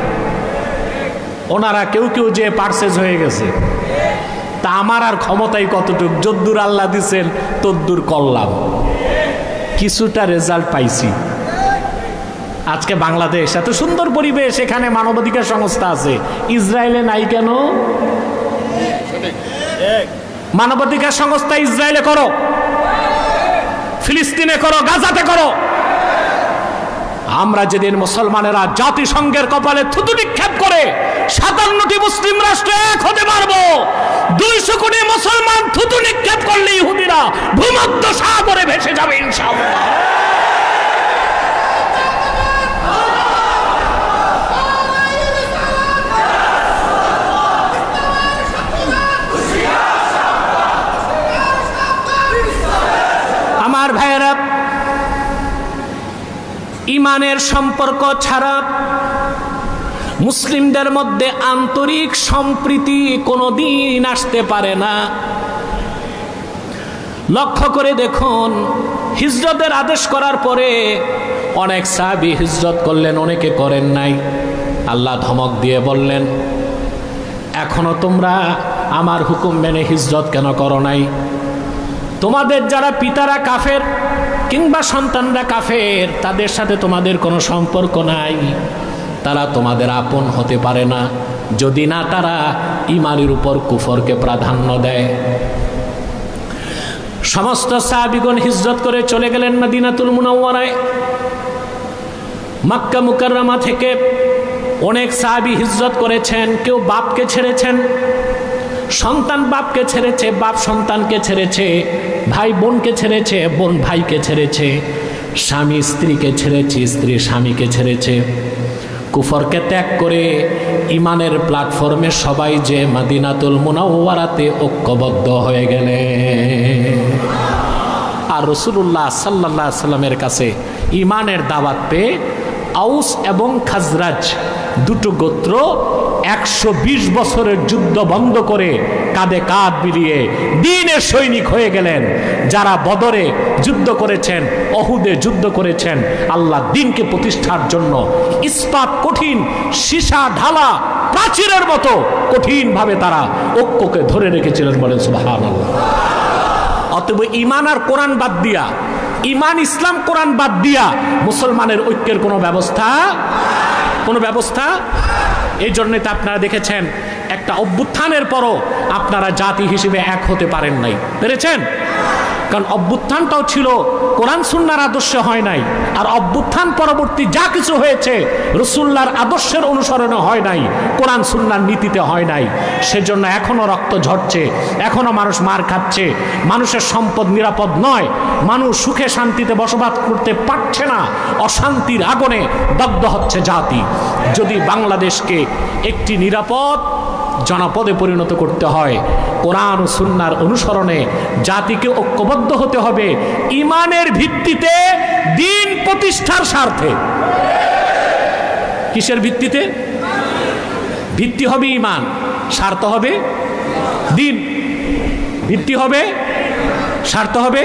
ওনারা কেউ কেউ যে পারচেজ হয়ে গেছে, তা আমার আর ক্ষমতাই কতটুক, যদ্দূর আল্লাহ দিছেন তদ্দূর করলাম। কিছুটা রেজাল্ট পাইছি। আজকে বাংলাদেশ এত সুন্দর পরিবেশ, এখানে মানবাধিকার সংস্থা আছে, ইসরায়েলে নাই কেন? মানবাধিকার সংস্থা ইসরায়েলে করো, ফিলিস্তিনে করো, গাজাতে করো। আমরা যেদিন মুসলমানেরা জাতিসংঘের কপালে থুতু নিক্ষেপ করে 57টি মুসলিম রাষ্ট্র এক হতে পারবো, 200 কোটি মুসলমান থুতু নিক্ষেপ করলে ইহুদিরা ভূমধ্য সাগরে ভেসে যাবে ইনশাআল্লাহ। আমার ভাইয়েরা, ইমানের সম্পর্ক ছাড়া মুসলিমদের মধ্যে আন্তরিক সম্প্রীতি কোনোদিন আসতে পারে না। লক্ষ্য করে দেখুন, হিজরতের আদেশ করার পরে অনেক সাহাবী হিজরত করলেন, অনেকে করেন নাই। আল্লাহ ধমক দিয়ে বললেন, এখনো তোমরা আমার হুকুম মেনে হিজরত কেন করো নাই? তোমাদের যারা পিতারা কাফের কিংবা সন্তানরা কাফের, তাদের সাথে তোমাদের কোনো সম্পর্ক নাই, তারা তোমাদের আপন হতে পারে না যদি না তারা ঈমানের উপর কুফরকে প্রাধান্য দেয়। সমস্ত সাহাবীগণ হিজরত করে চলে গেলেন মদিনাতুল মুনাওয়ারায়। মক্কা মুকাররমা থেকে অনেক সাহাবী হিজরত করেছেন। কেউ বাপকে ছেড়েছেন, সন্তান বাপকে ছেড়েছে, বাপ সন্তানকে ছেড়েছে, ভাই বোনকে ছেড়েছে, বোন ভাইকে ছেড়েছে, স্বামী স্ত্রীকে ছেড়েছে, স্ত্রী স্বামীকে ছেড়েছে। কুফরকে ত্যাগ করে ইমানের প্ল্যাটফর্মে সবাই যে মদিনাতুল মুনাওয়ারাতে ঐক্যবদ্ধ হয়ে গেলেন। আর রাসূলুল্লাহ সাল্লাল্লাহু আলাইহি সাল্লামের কাছে ইমানের দাওয়াত পেয়ে আউস এবং খাজরাজ দুটো গোত্র 120 বছরের যুদ্ধ বন্ধ করে কাঁধে কাঁধ মিলিয়ে দ্বীনের সৈনিক হয়ে গেলেন। যারা বদরে যুদ্ধ করেছেন, অহুদে যুদ্ধ করেছেন, আল্লাহ দ্বীনকে প্রতিষ্ঠার জন্য ইস্পাত কঠিন সীসা ঢালা প্রাচীরের মতো কঠিনভাবে তারা ঐক্যকে ধরে রেখেছিলেন, বলেন সুবহানাল্লাহ। অতএব ঈমান আর কোরআন বাদ দিয়া, ঈমান ইসলাম কোরআন বাদ দিয়া মুসলমানের ঐক্যের কোনো ব্যবস্থা এই জন্যই তো আপনারা দেখেছেন একটা অভ্যুত্থানের পরও আপনারা জাতি হিসেবে এক হতে পারেন নাই, পেরেছেন? কারণ অভ্যুত্থানটাও ছিল কোরআন সুন্নাহর আদর্শে হয় নাই, আর অভ্যুত্থান পরবর্তী যা কিছু হয়েছে রাসূলুল্লাহর আদর্শের অনুসরণে হয় নাই, কোরআন সুন্নাহর নীতিতে হয় নাই। সেজন্য এখনো রক্ত ঝরছে, এখনো মানুষ মার খাচ্ছে, মানুষের সম্পদ নিরাপদ নয়, মানুষ সুখে শান্তিতে বসবাস করতে পারছে না, অশান্তির আগুনে দগ্ধ হচ্ছে জাতি। যদি বাংলাদেশকে একটি নিরাপদ জনপদে পরিণত করতে হয়, কোরআন ও সুন্নাহর অনুসরণে জাতিকে ঐক্যবদ্ধ হতে হবে ঈমানের ভিত্তিতে, দ্বীন প্রতিষ্ঠার স্বার্থে। কিসের ভিত্তিতে? ভিত্তি হবে ঈমান, স্বার্থ হবে দ্বীন। ভিত্তি হবে, স্বার্থ হবে।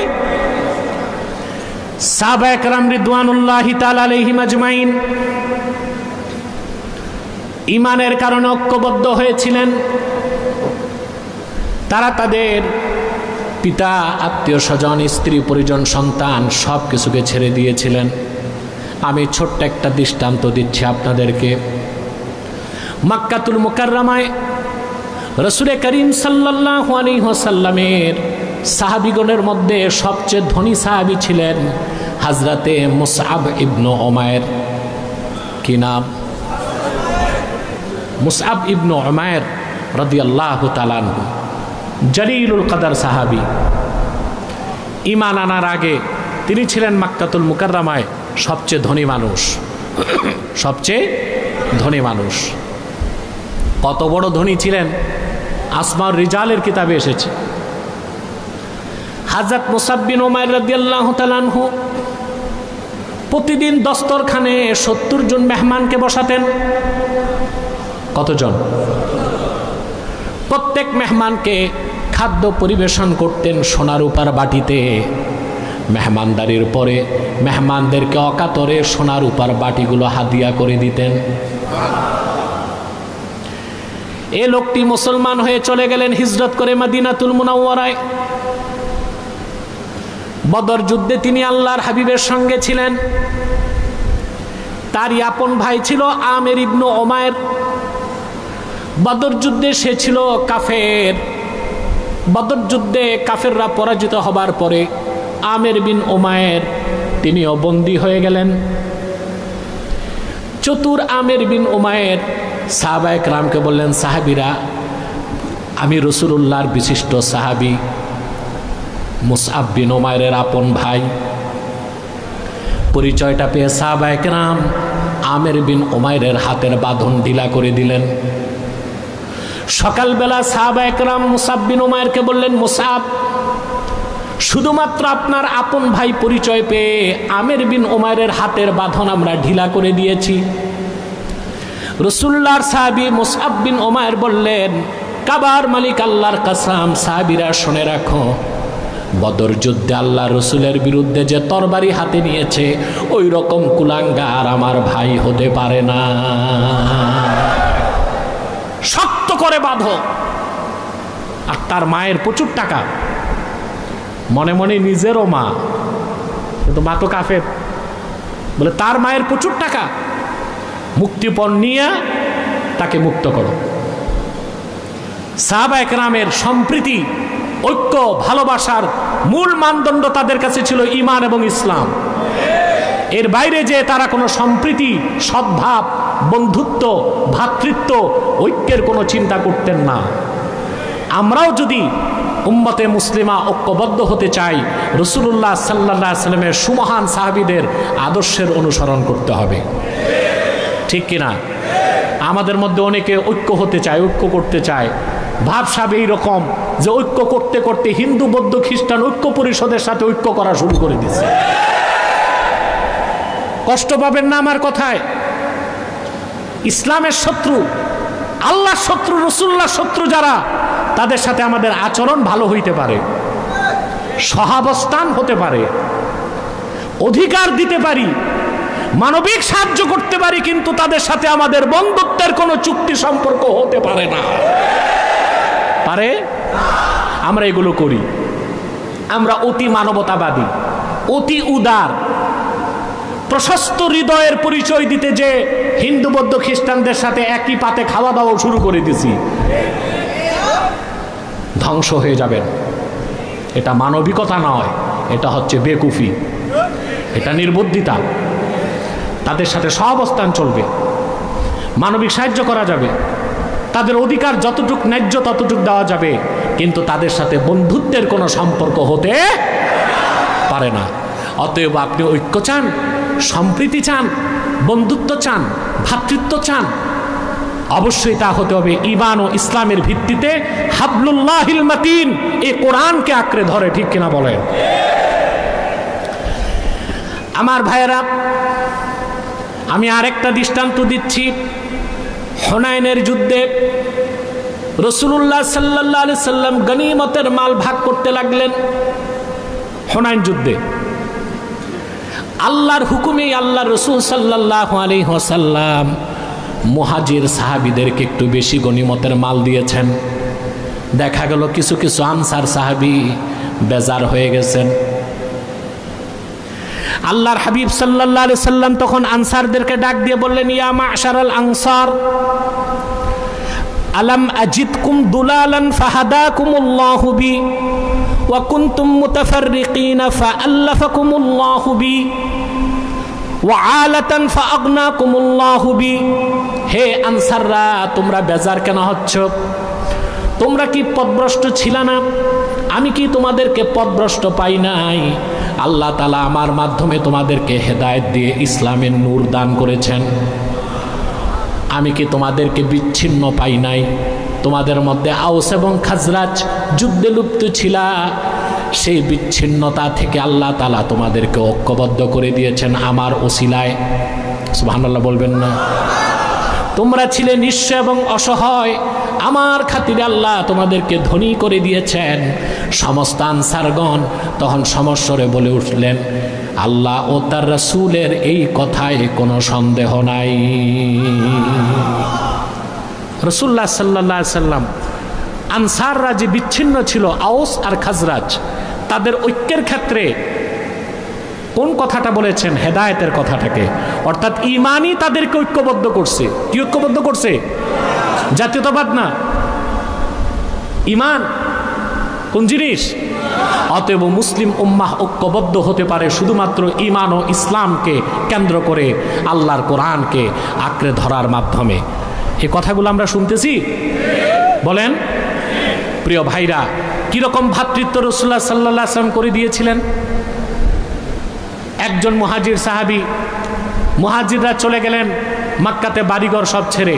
সাহাবায়ে কেরাম রিদওয়ানুল্লাহি তাআলা আলাইহিম আজমাইন ঈমানের কারণে ঐক্যবদ্ধ হয়েছিলেন। তারা তাদের পিতা, আত্মীয় স্বজন, স্ত্রী পরিজন, সন্তান সব কিছুকে ছেড়ে দিয়েছিলেন। আমি ছোট্ট একটা দৃষ্টান্ত দিচ্ছি আপনাদেরকে। মক্কাতুল মুকাররমায় রাসূল করিম সাল্লাল্লাহু আলাইহি ওয়াসাল্লামের সাহাবীগণের মধ্যে সবচেয়ে ধনী সাহাবী ছিলেন হযরতে মুসআব ইবনে উমাইর। কি নাম? মুসআব ইবনে উমাইর রাদিয়াল্লাহু তাআলা আনহু, জলিলুল কদর সাহাবী। ঈমান আনার আগে তিনি ছিলেন মক্কাতুল মুকাররমায় সবচেয়ে ধনী মানুষ, সবচেয়ে ধনী মানুষ। কত বড় ধনী ছিলেন আসমাউর রিজালের কিতাবে এসেছে। হযরত মুসআব বিন উমাইর রাদিয়াল্লাহু তাআলা আনহু প্রতিদিন দস্তরখানে 70 জন মেহমানকে বসাতেন। কতজন? প্রত্যেক মেহমানকে খাদ্য পরিবেশন করতেন সোনার রূপার বাটিতে। মেহমানদারির পরে মেহমানদেরকে অকাতরে সোনার রূপার বাটিগুলো হাদিয়া করে দিতেন। এ লোকটি মুসলমান হয়ে চলে গেলেন হিজরত করে মদিনাতুল মুনাওয়ারায়। বদর যুদ্ধে তিনি আল্লাহর হাবিবের সঙ্গে ছিলেন। তারই আপন ভাই ছিল আমির ইবনে উমাইর। বদর যুদ্ধে সে ছিল কাফের। বদর যুদ্ধে কাফেররা পরাজিত হবার পরে আমির বিন উমাইর তিনিও বন্দী হয়ে গেলেন। চতুর আমির বিন উমাইর সাহাবায়ে কেরামকে বললেন, সাহাবীরা, আমি রাসূলুল্লাহর বিশিষ্ট সাহাবী মুসআব বিন উমাইরের আপন ভাই। পরিচয়টা পেয়ে সাহাবায়ে কেরাম আমির বিন উমাইরের হাতের বাঁধন ঢিলা করে দিলেন। সকালবেলা সাহাবায়ে কেরাম মুসআব বিন উমাইরকে বললেন, মুসআব, শুধুমাত্র আপনার আপন ভাই পরিচয় পেয়ে আমের বিন ওমায়ের হাতের বাঁধন আমরা ঢিলা করে দিয়েছি। রাসূলুল্লাহর সাহাবী মুসআব বিন ওমায়ের বললেন, কাবার মালিক আল্লাহর কসম, সাহাবীরা শুনে রাখো, বদর যুদ্ধে আল্লাহ রসুলের বিরুদ্ধে যে তরবারি হাতে নিয়েছে ওই রকম কুলাঙ্গার আমার ভাই হতে পারে না। শক্ত করে বাঁধো। আর তার মায়ের প্রচুর টাকা, মনে মনে নিজেরও মা, কিন্তু মা তো কাফের, বলে তার মায়ের প্রচুর টাকা, মুক্তিপণ নিয়ে তাকে মুক্ত করো। সাহাবা একরামের সম্প্রীতি, ঐক্য, ভালোবাসার মূল মানদণ্ড তাদের কাছে ছিল ঈমান এবং ইসলাম। এর বাইরে যে তারা কোনো সম্প্রীতি, সদ্ভাব, বন্ধুত্ব, ভ্রাতৃত্ব, ঐক্যের কোনো চিন্তা করতেন না। আমরাও যদি উম্মতে মুসলিমা ঐক্যবদ্ধ হতে চাই, রাসূলুল্লাহ সাল্লাল্লাহু আলাইহি ওয়াসাল্লামের সুমহান সাহাবীদের আদর্শের অনুসরণ করতে হবে, ঠিক কিনা? আমাদের মধ্যে অনেকে ঐক্য হতে চায়, ঐক্য করতে চায়, ভাবসাব এইরকম যে ঐক্য করতে করতে হিন্দু, বৌদ্ধ, খ্রিস্টান ঐক্য পরিষদের সাথে ঐক্য করা শুরু করে দিচ্ছে। কষ্ট পাবেন না আমার কথায়। ইসলামের শত্রু, আল্লাহর শত্রু, রাসূলুল্লাহর শত্রু যারা, তাদের সাথে আমাদের আচরণ ভালো হইতে পারে, সহাবস্থান হতে পারে, অধিকার দিতে পারি, মানবিক সাহায্য করতে পারি, কিন্তু তাদের সাথে আমাদের বন্ধুত্বের কোনো চুক্তি সম্পর্ক হতে পারে না। পারে? আমরা এগুলো করি। আমরা অতি মানবতাবাদী, অতি উদার, প্রশস্ত হৃদয়ের পরিচয় দিতে যে হিন্দু, বৌদ্ধ, খ্রিস্টানদের সাথে একই পাতে খাওয়া দাওয়া শুরু করে দিছি। ধ্বংস হয়ে যাবেন। এটা মানবিকতা নয়, এটা হচ্ছে বেকুফি, এটা নির্বুদ্ধিতা। তাদের সাথে সহাবস্থান চলবে, মানবিক সাহায্য করা যাবে, তাদের অধিকার যতটুক ন্যায্য ততটুক দেওয়া যাবে, কিন্তু তাদের সাথে বন্ধুত্বের কোনো সম্পর্ক হতে পারে না। অতএব আপনি ঐক্য চান, সম্প্রীতি চান, বন্ধুত্ব চান, ভ্রাতৃত্ব চান, অবশ্যই তা হতে হবে ঈমান ও ইসলামের ভিত্তিতে। হাবলুল্লাহিল মাতিন, এই কোরআনকে আঁকড়ে ধরে, ঠিক কিনা বলেন? আমার ভাইয়েরা, আমি আরেকটা দৃষ্টান্ত দিচ্ছি। হুনাইনের যুদ্ধে রাসূলুল্লাহ সাল্লাল্লাহু আলাইহি সাল্লাম গনিমতের মাল ভাগ করতে লাগলেন। হুনাইন যুদ্ধে আল্লাহর হুকুমেই আল্লাহর রাসূল সাল্লাল্লাহু আলাইহি ওয়াসাল্লাম মুহাজির সাহাবীদেরকে একটু বেশি গনিমতের মাল দিয়েছেন। দেখা গেল কিছু কিছু আনসার সাহাবী বেজার হয়ে গেছেন। আল্লাহর হাবিব সাল্লাল্লাহু আলাইহি সাল্লাম তখন আনসারদেরকে ডাক দিয়ে বললেন, ইয়া মা'শারাল আনসার, আলাম আজিদকুম দুলালান ফাহাদাকুমুল্লাহু বি ওয়া কুনতুম মুতাফাররিকিনা ফাআল্লাফাকুমুল্লাহু বি ওয়া আলাতান ফাআগনাকুমুল্লাহু বি। হে আনসাররা, তোমরা বেজার কেন হচ্ছ? তোমরা কি পথভ্রষ্ট ছিলা না? আমি কি তোমাদেরকে পথভ্রষ্ট পাই নাই? আল্লাহ তাআলা আমার মাধ্যমে তোমাদেরকে হেদায়েত দিয়ে ইসলামের নূর দান করেছেন। আমি কি তোমাদেরকে বিচ্ছিন্ন পাই নাই? তোমাদের মধ্যে আউস এবং খাজরাজ যুদ্ধে লিপ্ত ছিলা, সেই বিচ্ছিন্নতা থেকে আল্লাহ তাআলা তোমাদেরকে ঐক্যবদ্ধ করে দিয়েছেন আমার ওসিলায়। সুবহানাল্লাহ বলবেন না? তোমরা ছিলে নিঃস্ব এবং অসহায়, আমার খাতিরে আল্লাহ তোমাদেরকে ধনী করে দিয়েছেন। সমস্ত আনসারগণ তখন সমস্বরে বলে উঠলেন, আল্লাহ ও তার রাসূলের এই কথায় কোনো সন্দেহ নাই। রাসূলুল্লাহ সাল্লাল্লাহু আলাইহি সাল্লাম আনসাররা যে বিচ্ছিন্ন ছিল, আউস আর খাজরাজ, তাদের ঐক্যের ক্ষেত্রে কোন কথাটা বলেছেন? হেদায়েতের কথাটাকে, অর্থাৎ ঈমানই তাদেরকে ঐক্যবদ্ধ করছে। কি ঐক্যবদ্ধ করছে? জাতীয়তাবাদ না, ঈমান। কোন জিনিস? অতএব মুসলিম উম্মাহ ঐক্যবদ্ধ হতে পারে শুধুমাত্র ঈমান ও ইসলামকে কেন্দ্র করে, আল্লাহর কোরআনকে আঁকড়ে ধরার মাধ্যমে। এই কথাগুলো আমরা শুনতেছি, বলেন? প্রিয় ভাইরা, কিরকম ভ্রাতৃত্ব রাসূলুল্লাহ সাল্লাল্লাহু আলাইহি ওয়াসাল্লাম করে দিয়েছিলেন। একজন মুহাজির সাহাবী, মুহাজিররা চলে গেলেন মক্কাতে বাড়িঘর সব ছেড়ে,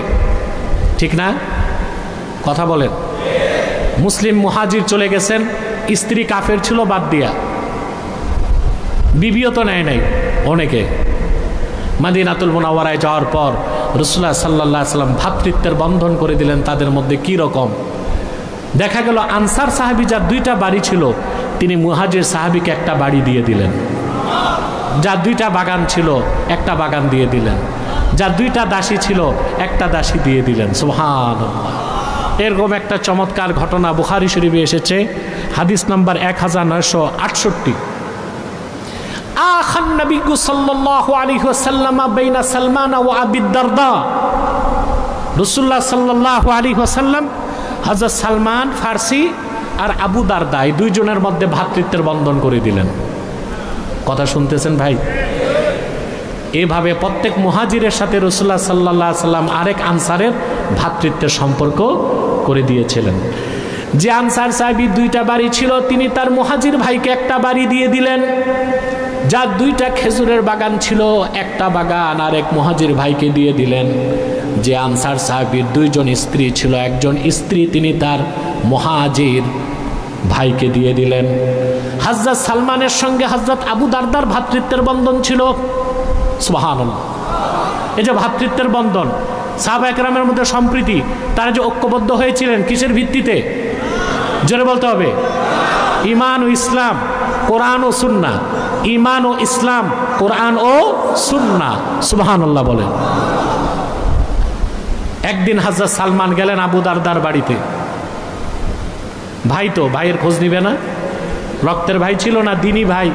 ঠিক না? কথা বলেন। মুসলিম মুহাজির চলে গেছেন, স্ত্রী কাফের ছিল বাদ দিয়া, বিবিও তো নেয় নাই অনেকে। মদিনাতুল মুনাওয়ারায় যাওয়ার পর রাসূলুল্লাহ সাল্লাল্লাহু আলাইহি ওয়াসাল্লাম ভ্রাতৃত্বের বন্ধন করে দিলেন তাদের মধ্যে। কি রকম? দেখা গেল আনসার সাহাবী যার 2টা বাড়ি ছিল, তিনি মুহাজির সাহাবীকে একটা বাড়ি দিয়ে দিলেন। যার 2টা বাগান ছিল, একটা বাগান দিয়ে দিলেন। যার 2টা দাসী ছিল, একটা দাসী দিয়ে দিলেন। সুবহানাল্লাহ। এরকম একটা চমৎকার ঘটনা বুখারী শরীফে এসেছে, হাদিস নাম্বার 1968। আখান নবী সাল্লাল্লাহু আলাইহি ওয়াসাল্লাম বাইনা সালমান ওয়া আবি দারদা। রাসূলুল্লাহ সাল্লাল্লাহু আলাইহি ওয়াসাল্লাম হযরত সালমান ফার্সি আর আবু দারদা এই দুইজনের মধ্যে ভ্রাতৃত্বের বন্ধন করে দিলেন। কথা শুনতেছেন ভাই? এভাবে প্রত্যেক মুহাজিরের সাথে রাসূলুল্লাহ সাল্লাল্লাহু আলাইহি ওয়াসাল্লাম আরেক আনসারের ভ্রাতৃত্বের সম্পর্ক করে দিয়েছিলেন। যে আনসার সাহাবী 2টা বাড়ি ছিল, তিনি তার মুহাজির ভাইকে একটা বাড়ি দিয়ে দিলেন। যার 2টা খেজুরের বাগান ছিল, একটা বাগান আরেক মুহাজির ভাইকে দিয়ে দিলেন। যে আনসার সাহাবীর 2জন স্ত্রী ছিল, একজন স্ত্রী তিনি তার মুহাজির ভাইকে দিয়ে দিলেন। হযরত সালমানের সঙ্গে হযরত আবু দারদার ভ্রাতৃত্বের বন্ধন ছিল। সুবহানাল্লাহ। এই যে ভ্রাতৃত্বের বন্ধন, সাহাবা একরামের মধ্যে সম্প্রীতি, তারা যে ঐক্যবদ্ধ হয়েছিলেন কিসের ভিত্তিতে? জোরে বলতে হবে। ঈমান ও ইসলাম, কোরআন ও সুন্নাহ। ঈমান ও ইসলাম, কোরআন ও সুন্নাহ। সুবহানাল্লাহ বলেন। একদিন হযরত সালমান গেলেন আবু দারদার বাড়িতে। ভাই তো, ভাইয়ের খোঁজ নিবে না? রক্তের ভাই ছিল না, দিনী ভাই।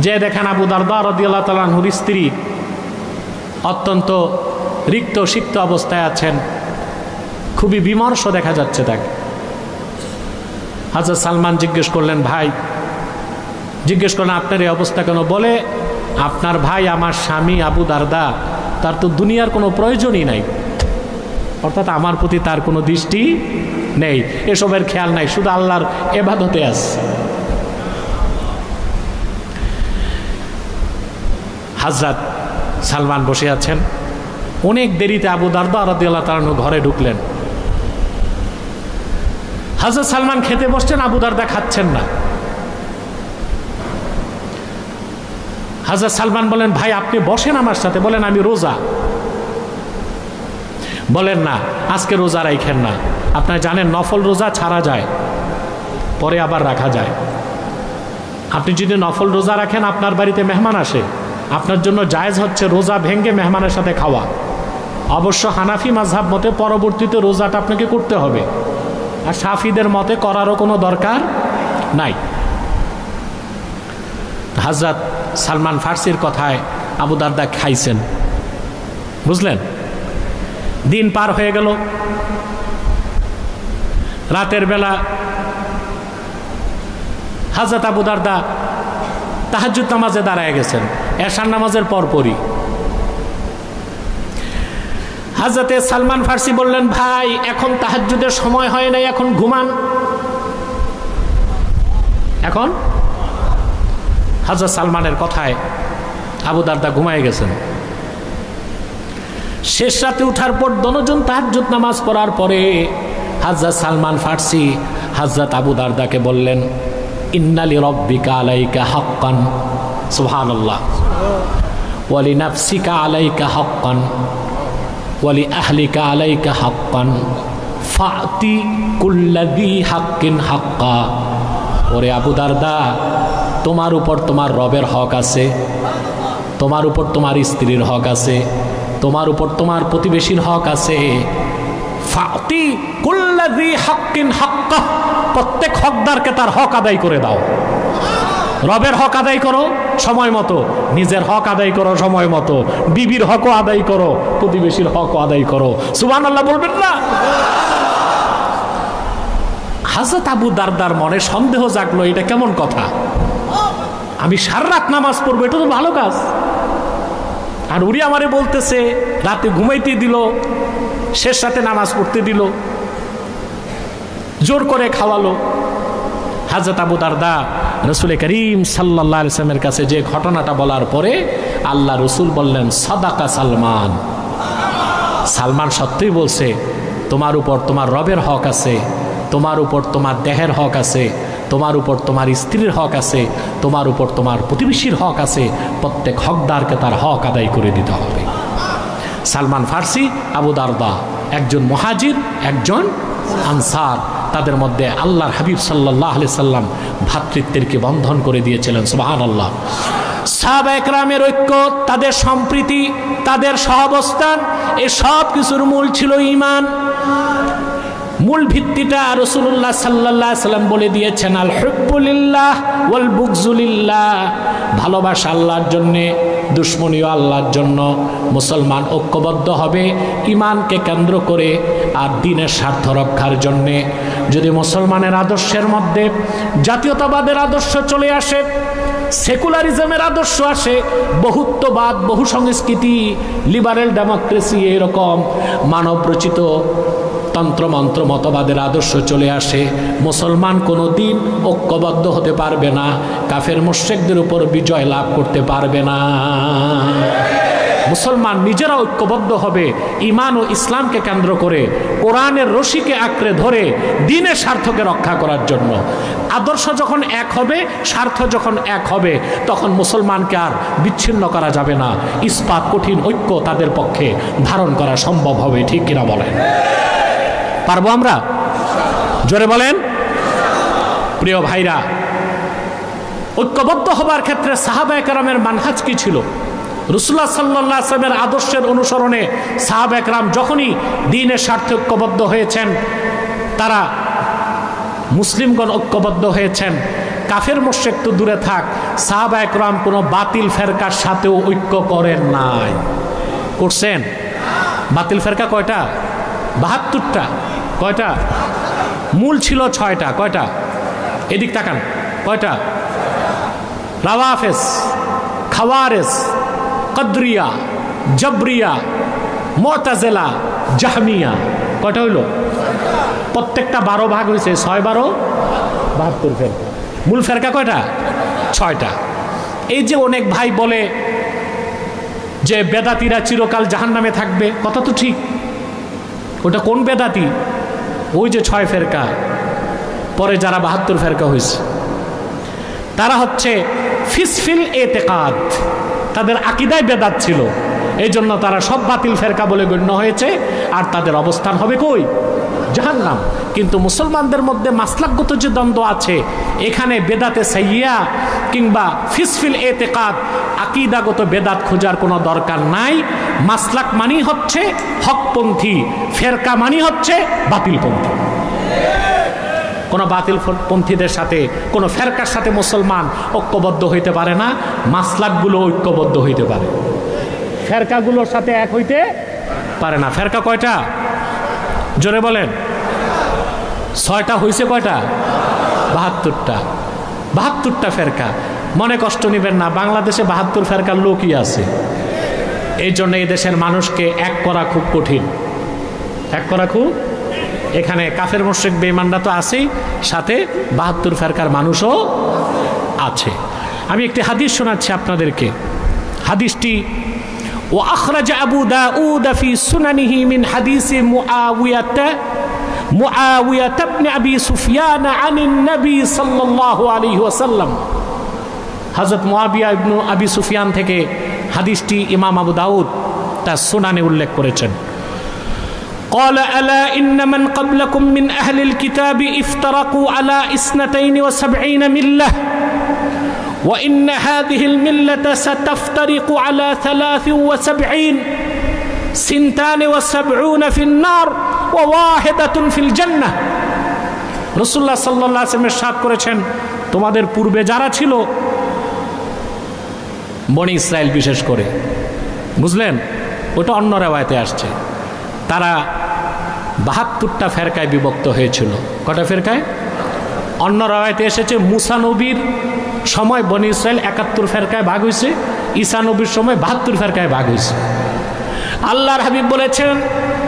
যে দেখেন আবু দারদা রাদিয়াল্লাহু তাআলা আনহুর স্ত্রী অত্যন্ত রিক্ত সিক্ত অবস্থায় আছেন, খুবই বিমর্ষ দেখা যাচ্ছে তাকে। হযরত সালমান জিজ্ঞেস করলেন, ভাই, জিজ্ঞেস করলেন আপনার এই অবস্থা কেন? বলে, আপনার ভাই আমার স্বামী আবু দারদা, তার তো দুনিয়ার কোনো প্রয়োজনই নাই, অর্থাৎ আমার প্রতি তার কোনো দৃষ্টি নেই, এসবের খেয়াল নাই, শুধু আল্লাহর ইবাদতে আছে। হযরত সালমান বসে আছেন, অনেক দেরিতে আবু দারদা রাদিয়াল্লাহু তাআলা ঘরে ঢুকলেন। হযরত সালমান খেতে বসছেন, আবু দারদা খাচ্ছেন না। হযরত সালমান বলেন, ভাই আপনি বসেন আমার সাথে। বলেন, আমি রোজা। বলেন, না আজকে রোজা রাখেন না। আপনারা জানেন নফল রোজা ছাড়া যায়, পরে আবার রাখা যায়। আপনি যদি নফল রোজা রাখেন, আপনার বাড়িতে মেহমান আসে, আপনার জন্য জায়েজ হচ্ছে রোজা ভেঙে মেহমানের সাথে খাওয়া। অবশ্য হানাফি মাযহাব মতে পরবর্তীতে রোজাটা আপনাকে করতে হবে, আর শাফিদের মতে করারও কোনো দরকার নাই। হযরত সালমান ফার্সির কথায় আবু দারদা খাইছেন, বুঝলেন? দিন পার হয়ে গেল। রাতের বেলা হযরত আবু দারদা তাহাজ্জুদ নামাজে দাঁড়ায় গেছেন, এশার নামাজের পরপরই। হযরতে সালমান ফার্সি বললেন, ভাই এখন তাহাজ্জুদের সময় হয় নাই, এখন ঘুমান। এখন হযরত সালমানের কথায় আবু দারদা ঘুমায় গেছেন। শেষ রাতে উঠার পর দনজন তাহাজ্জুদ নামাজ পড়ার পরে হযরত সালমান ফার্সি হযরত আবু দারদাকে বললেন, ইন্না লিরাব্বিকা আলাইকা হাক্কান, সুবহানাল্লাহ, ওয়া লিনাফসিকা আলাইকা হাক্কান, ওয়া লিআহলিকা আলাইকা হাক্কান, ফাতি কুল্লাযী হাক্কিন হাক্কা। ওরে আবু দারদা, তোমার উপর তোমার রবের হক আছে, তোমার উপর তোমার স্ত্রীর হক আছে, তোমার উপর তোমার প্রতিবেশীর হক আছে। ফাতি কুল্লাযী হাক্কিন হাক্কা, প্রত্যেক হকদারকে তার হক আদায় করে দাও। রবের হক আদায় করো সময় মতো, নিজের হক আদায় করো সময় মতো, বিবির হকও আদায় করো, প্রতিবেশীর হকও আদায় করো। সুবহানাল্লাহ বলবেন না? হযরত আবু দারদার মনে সন্দেহ জাগলো, এটা কেমন কথা? আমি সারা রাত নামাজ পড়বো, এটা তো ভালো কাজ, আর উনি আমারে বলতেছে রাতে ঘুমাইতে দিল, শেষ রাতে নামাজ পড়তে দিল, জোর করে খাওয়ালো। হযরত আবু দারদা রাসূল করিম সাল্লাল্লাহু আলাইহি ওয়াসাল্লামের কাছে যে ঘটনাটা বলার পরে আল্লাহ রাসূল বললেন, সাদাকা সালমান, সালমান সত্যিই বলছে, তোমার উপর তোমার রবের হক আছে, তোমার উপর তোমার দেহের হক আছে, তোমার উপর তোমার স্ত্রীর হক আছে, তোমার উপর তোমার প্রতিবেশীর হক আছে। প্রত্যেক হকদারকে তার হক আদায় করে দিতে হবে। সালমান ফার্সি, আবু দারদা, একজন মুহাজির, একজন আনসার। তাদের মধ্যে আল্লাহর হাবিব সাল্লাল্লাহু আলাইহি সাল্লাম ভ্রাতৃত্বের কি বন্ধন করে দিয়েছিলেন। সুবহানাল্লাহ। সাহাবায়ে কেরামের ঐক্য, তাদের সম্প্রীতি, তাদের সহাবস্থান, এই সব কিছুর মূল ছিল ঈমান। মূল ভিত্তিটা রাসূলুল্লাহ সাল্লাল্লাহু আলাইহি সাল্লাম বলে দিয়েছেন, আল হুব্বু লিল্লাহ ওয়াল বুগযু লিল্লাহ। ভালোবাসা আল্লাহর জন্যে, দুশ্মনীও আল্লাহর জন্য। মুসলমান ঐক্যবদ্ধ হবে ঈমানকে কেন্দ্র করে আর দ্বীনের স্বার্থ রক্ষার জন্যে। যদি মুসলমানের আদর্শের মধ্যে জাতীয়তাবাদের আদর্শ চলে আসে, সেকুলারিজমের আদর্শ আসে, বহুত্ববাদ, বহু সংস্কৃতি, লিবারেল ডেমোক্রেসি, এরকম মানব রচিত তন্ত্রমন্ত্র মতবাদের আদর্শ চলে আসে, মুসলমান কোনো দিন ঐক্যবদ্ধ হতে পারবে না, কাফের মুশরিকদের উপর বিজয় লাভ করতে পারবে না। মুসলমান নিজেরা ঐক্যবদ্ধ হবে ঈমান ও ইসলামকে কেন্দ্র করে, কোরআনের রশিকে আঁকড়ে ধরে দ্বীনের স্বার্থকে রক্ষা করার জন্য। আদর্শ যখন এক হবে, স্বার্থ যখন এক হবে, তখন মুসলমানকে আর বিচ্ছিন্ন করা যাবে না। ইস্পাত কঠিন ঐক্য তাদের পক্ষে ধারণ করা সম্ভব হবে। ঠিক কিনা বলেন? পারবো আমরা? জোরে বলেন। প্রিয় ভাইরা, ঐক্যবদ্ধ হবার ক্ষেত্রে সাহাবায়ে কেরামের মানহাজ কি ছিল? রাসূলুল্লাহ সাল্লাল্লাহু আলাইহি ওয়াসাল্লামের আদর্শের অনুসরণে সাহাবায়ে কেরাম যখনই দ্বীনের স্বার্থে ঐক্যবদ্ধ হয়েছেন, তারা মুসলিমগণ ঐক্যবদ্ধ হয়েছেন। কাফের মুশরিক তো দূরে থাক, সাহাবায়ে কেরাম কোনো বাতিল ফেরকার সাথেও ঐক্য করেন নাই। করছেন? বাতিল ফেরকা কয়টা? ৭২টা। কয়টা? মূল ছিল ৬টা। কয়টা? এদিক তাকান। কয়টা? রাওয়াফেজ, খাওয়ারেজ, কদরিয়া, জবরিয়া, মুতাজিলা, জাহমিয়া। কয়টা হইল? প্রত্যেকটা ১২ ভাগ হয়েছে। ৬ ১২ ৭২ ফেরকা। মূল ফেরকা কয়টা? ৬টা। এই যে অনেক ভাই বলে যে বেদাতিরা চিরকাল জাহান্নামে থাকবে, কথা তো ঠিক। ওটা কোন বেদাতি? ওই যে ৬ ফেরকা, পরে যারা ৭২ ফেরকা হয়েছে, তারা হচ্ছে ফিসফিল এতেকাদ, তাদের আকীদায় বেদাত ছিল, এই জন্য তারা সব বাতিল ফেরকা বলে গণ্য হয়েছে। আর তাদের অবস্থান হবে কই? জাহান্নাম। কিন্তু মুসলমানদের মধ্যে মাসলাকগত যে দ্বন্দ্ব আছে, এখানে বেদাতে সাইয়্যা কিংবা ফিসফিল এতেকাদ, আকীদাগত বেদাত খোঁজার কোনো দরকার নাই। মাসলাক মানি হচ্ছে হকপন্থী, ফেরকা মানি হচ্ছে বাতিলপন্থী। কোনো বাতিলপন্থীদের সাথে, কোনো ফেরকার সাথে মুসলমান ঐক্যবদ্ধ হইতে পারে না। মাসলাকগুলো ঐক্যবদ্ধ হইতে পারে, ফেরকাগুলোর সাথে এক হইতে পারে না। ফেরকা কয়টা? জোরে বলেন। ৬টা হয়েছে। কয়টা? ৭২টা। ৭২টা ফেরকা। মনে কষ্ট নেবেন না, বাংলাদেশে ৭২ ফেরকার লোকই আছে। এই জন্য এই দেশের মানুষকে এক করা খুব কঠিন। এক করা খুব, এখানে কাফের মুশরিক বেঈমানরা তো আছেই, সাথে ৭২ ফেরকার মানুষও আছে। আমি একটি হাদিস শোনাচ্ছি আপনাদেরকে। হাদিসটি وأخرج أبو داود في سننه من حديث معاوية بن أبي سفيان عن النبي صلى الله عليه وسلم। হযরত মুআবিয়া ইবনে আবি সুফিয়ান থেকে হাদিসটি ইমাম আবু দাউদ তার সুনানে উল্লেখ করেছেন। قال ألا إن من قبلكم من أهل الكتاب افترقوا على 72 ملة وإن هذه الملة ستفترق على 73 72 في النار وواحدة في الجنة। রাসূলুল্লাহ সাল্লাল্লাহু আলাইহি ওয়াসাল্লাম ইরশাদ করেছেন, তোমাদের পূর্বে যারা ছিল, বনি ইসরাইল বিশেষ করে, বুঝলেন? ওটা অন্য রেওয়ায়েতে আসছে, তারা ৭২টা ফেরকায় বিভক্ত হয়েছিল। কটা ফেরকায়? অন্য রেওয়ায়েতে এসেছে মুসা নবীর সময় বনি ইসরাইল ৭১ ফেরকায় ভাগ হয়েছে, ঈসা নবীর সময় ৭২ ফেরকায় ভাগ হয়েছে। আল্লাহর হাবিব বলেছেন,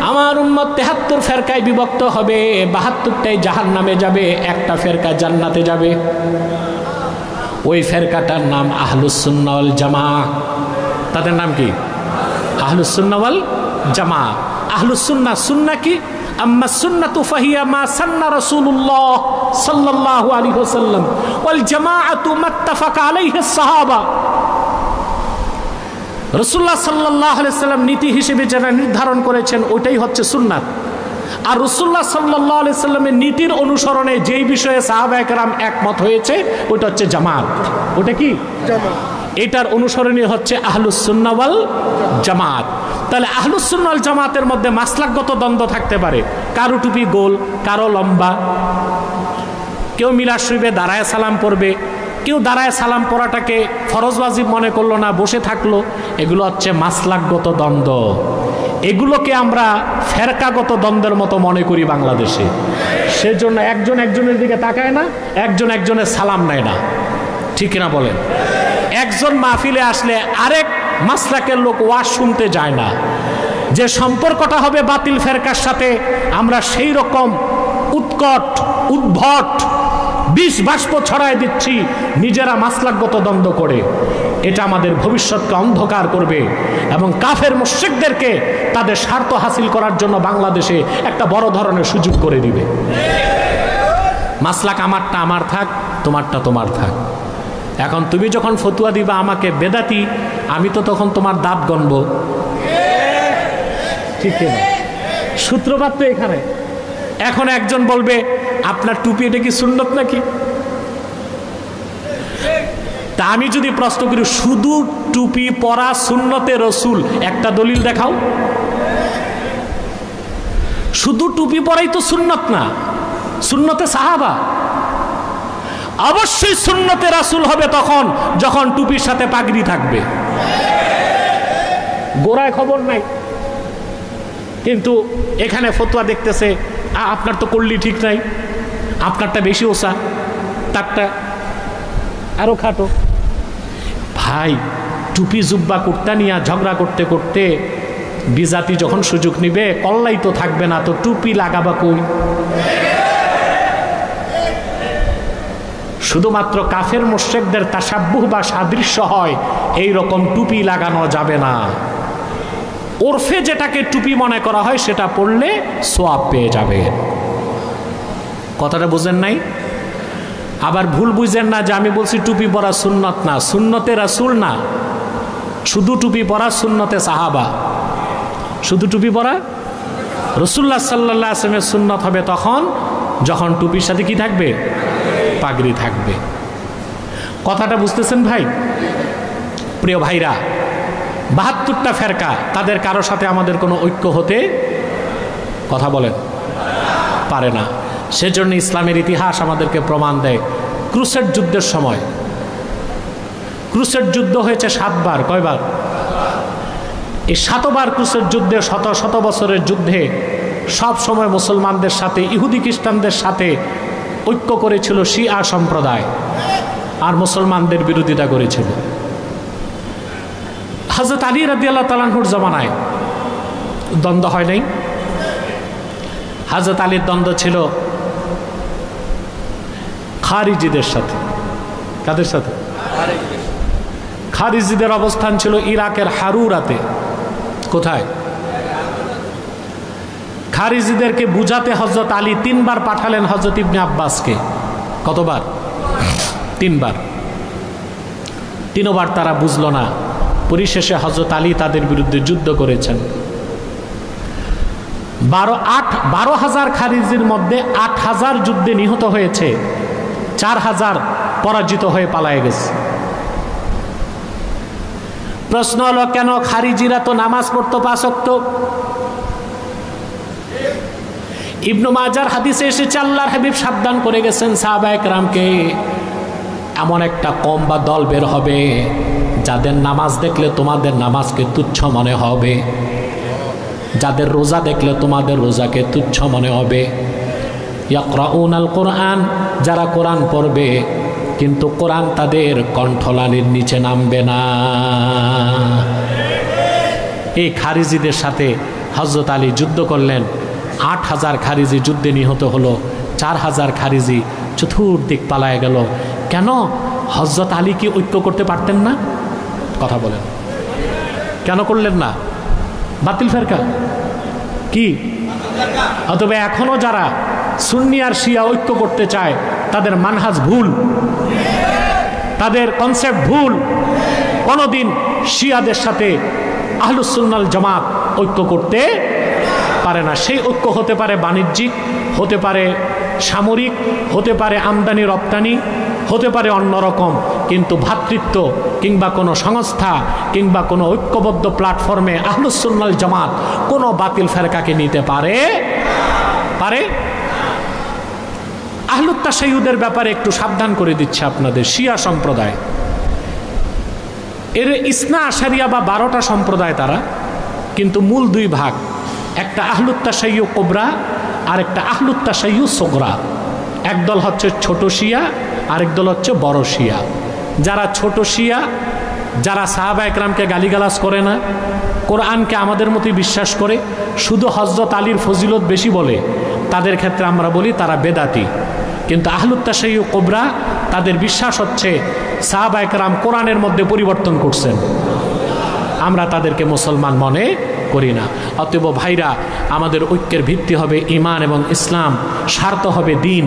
আমার উম্মত ৭৩ ফেরকায় বিভক্ত হবে, ৭২টাই জাহান্নামে যাবে, একটা ফেরকা জান্নাতে যাবে। ওই ফেরকাটার নাম আহলুস সুন্নাহ ওয়াল জামাআহ। তাদের নাম কি? আহলুস সুন্নাহ ওয়াল জামাআহ। আহলুস সুন্নাহ, সুন্নাহ কি? আম্মা সুন্নাতু ফাহিয়া মা সান্না রাসূলুল্লাহ সাল্লাল্লাহু আলাইহি ওয়াসাল্লাম ওয়াল জামাআতু মাত্তাফাকা আলাইহি সাহাবা। রাসূলুল্লাহ সাল্লাল্লাহু আলাইহি ওয়াসাল্লাম নীতি হিসেবে যারা নির্ধারণ করেছেন ওইটাই হচ্ছে সুন্নাত। আর রাসূলুল্লাহ সাল্লাল্লাহু আলাইহি ওয়াসাল্লামের নীতির অনুসরণে যেই বিষয়ে সাহাবায়ে কেরাম একমত হয়েছে ওইটা হচ্ছে জামাত। ওটা কি জামাত? এটার অনুসরণীয় হচ্ছে আহলুস সুন্নাহ ওয়াল জামাত। তাহলে আহলুস সুন্নাহ ওয়াল জামাতের মধ্যে মাসলাকগত দ্বন্দ্ব থাকতে পারে, কারো টুপি গোল, কারো লম্বা, কেউ মিলাদ শরীফে দাঁড়ায় সালাম পড়বে, কেউ দাঁড়ায় সালাম পড়াটাকে ফরজ ওয়াজিব মনে করলো না, বসে থাকলো। এগুলো হচ্ছে মাসলাকগত দ্বন্দ্ব। এগুলোকে আমরা ফেরকাগত দ্বন্দ্বের মতো মনে করি বাংলাদেশে। সেজন্য একজন একজনের দিকে তাকায় না, একজন একজনের সালাম নেয় না, ঠিক না বলেন? একজন মাহফিলে আসলে আরেক মাসলাকের লোক ওয়াজ শুনতে যায় না। যে সম্পর্কটা হবে বাতিল ফেরকার সাথে, আমরা সেই রকম উৎকট উদ্ভট বিষ বাষ্প ছড়ায় দিচ্ছি নিজেরা মাসলাকগত দ্বন্দ্ব করে। এটা আমাদের ভবিষ্যৎকে অন্ধকার করবে এবং কাফের মুশরিকদেরকে তাদের স্বার্থ হাসিল করার জন্য বাংলাদেশে একটা বড় ধরনের সুযোগ করে দিবে। মাসলাক আমারটা আমার থাক, তোমারটা তোমার থাক। এখন তুমি যখন ফতুয়া দিবা আমাকে বেদাতি, আমি তো তখন তোমার দাঁত গণব, ঠিক না? সূত্রপাত তো এখানে। এখন একজন বলবে আপনার টুপি এটা কি সুন্নত নাকি? তা আমি যদি প্রশ্ন করি শুধু টুপি পরা সুন্নতে রসুল, একটা দলিল দেখাও। শুধু টুপি পরাই তো সুন্নত না, সুন্নতে সাহাবা। অবশ্যই সুন্নতে রাসূল হবে তখন যখন টুপির সাথে পাগড়ি থাকবে। গোড়ায় খবর নাই, কিন্তু এখানে ফতোয়া দেখতেছে আপনার তো করলি ঠিক নাই, আপনারটা বেশি ওসা, তারটা আরো খাটো। ভাই, টুপি জুব্বা কুর্তা নিয়ে ঝগড়া করতে করতে বিজাতি যখন সুযোগ নিবে, কল্লাই তো থাকবে না, তো টুপি লাগাবা কই? শুধুমাত্র কাফের মুশরিকদের তাসাব্বুহ বা সাদৃশ্য হয় এই রকম টুপি লাগানো যাবে না। ওরফে যেটাকে টুপি মনে করা হয় সেটা পড়লে সোয়াব পেয়ে যাবে। কথাটা বুঝেন নাই? আবার ভুল বুঝেন না যে আমি বলছি টুপি পরা সুন্নত না, সুন্নতে রাসূল না, শুধু টুপি পরা সুন্নতে সাহাবা। শুধু টুপি পরা রাসূলুল্লাহ সাল্লাল্লাহু আলাইহি ওয়াসাল্লামের সুন্নত হবে তখন যখন টুপির সাথে কি থাকবে? পাগড়ি থাকবে। কথাটা বুঝতেছেন ভাই? প্রিয় ভাইরা, ৭২টা ফেরকা, তাদের কারো সাথে আমাদের কোনো ঐক্য হতে কথা বলেন পারে না। সেজন্য ইসলামের ইতিহাস আমাদেরকে প্রমাণ দেয়। ক্রুসেড যুদ্ধের সময়, ক্রুসেড যুদ্ধ হয়েছে ৭ বার। কয়বার? এই ৭ বার ক্রুসেড যুদ্ধে, শত শত বছরের যুদ্ধে সব সময় মুসলমানদের সাথে ইহুদি খ্রিস্টানদের সাথে ঐক্য করেছিল শিয়া সম্প্রদায়, আর মুসলমানদের বিরোধিতা করেছিল। হযরত আলী রাদিয়াল্লাহু তাআলা আনহুর জামানায় দ্বন্দ্ব হয় নাই। হযরত আলীর দ্বন্দ্ব ছিল খারিজিদের সাথে। কাদের সাথে? খারিজিদের অবস্থান ছিল ইরাকের হারুরাতে। কোথায়? খারিজিদেরকে বুঝাতে হযরত আলী 3 বার পাঠালেন হযরত ইবনে আব্বাসকে। কতবার? 3 বার। 3 বার তারা বুঝলো না। পরিশেষে হযরত আলী তাদের বিরুদ্ধে যুদ্ধ করেছেন। 12,000 খারিজির মধ্যে 8,000 যুদ্ধে নিহত হয়েছে, 4,000 পরাজিত হয়ে পালায়ে গেছে। প্রশ্ন হলো কেন? খারিজিরা তো নামাজ পড়তো 5 ওয়াক্ত। ইবনে মাজার হাদিসে এসেছে আল্লাহর হাবিব সাবধান করে গেছেন সাহাবায়ে কেরামকে, এমন একটা কম বা দল বের হবে যাদের নামাজ দেখলে তোমাদের নামাজকে তুচ্ছ মনে হবে, যাদের রোজা দেখলে তোমাদের রোজাকে তুচ্ছ মনে হবে। ইয়াকরাউনাল কোরআন, যারা কোরআন পড়বে কিন্তু কোরআন তাদের কণ্ঠলালির নিচে নামবে না। এই খারিজিদের সাথে হযরত আলী যুদ্ধ করলেন। 8,000 খারিজি যুদ্ধে নিহত হলো, 4,000 খারিজি চতুর্দিক পালায় গেল। কেন? হযরত আলী কি ঐক্য করতে পারতেন না? কথা বলেন, কেন করলেন না? বাতিল ফেরকা কি অথবা এখনো যারা সুন্নি আর শিয়া ঐক্য করতে চায় তাদের মানহাজ ভুল, তাদের কনসেপ্ট ভুল। কোনোদিন শিয়াদের সাথে আহলুস সুন্নাল জামাত ঐক্য করতে পারে না। সেই ঐক্য হতে পারে বাণিজ্যিক, হতে পারে সামরিক, হতে পারে আমদানি রপ্তানি, হতে পারে অন্যরকম, কিন্তু ভ্রাতৃত্ব কিংবা কোনো সংস্থা কিংবা কোনো ঐক্যবদ্ধ প্ল্যাটফর্মে আহলুস সুন্নাল জামাত কোনো বাতিল ফেরকাকে নিতে পারে। আহলুত তাশাইয়ুদের ব্যাপারে একটু সাবধান করে দিচ্ছে আপনাদের। শিয়া সম্প্রদায় এর ইসনা আশারিয়া বা 12টা সম্প্রদায় তারা, কিন্তু মূল দুই ভাগ, একটা আহলুত তাশাইয়্যু কুবরা আর একটা আহলুত তাশাইয়্যু সুগরা। একদল হচ্ছে ছোট শিয়া, আরেক দল হচ্ছে বড় শিয়া। যারা ছোট শিয়া, যারা সাহাবা একরামকে গালিগালাজ করে না, কোরআনকে আমাদের মতোই বিশ্বাস করে, শুধু হযরত আলীর ফজিলত বেশি বলে, তাদের ক্ষেত্রে আমরা বলি তারা বেদাতি। কিন্তু আহলুত তাশাইয়্যু কুবরা, তাদের বিশ্বাস হচ্ছে সাহাবা একরাম কোরআনের মধ্যে পরিবর্তন করছেন, আমরা তাদেরকে মুসলমান মনে করি না। অতএব ভাইরা, আমাদের ঐক্যের ভিত্তি হবে ঈমান এবং ইসলাম, স্বার্থ হবে দিন,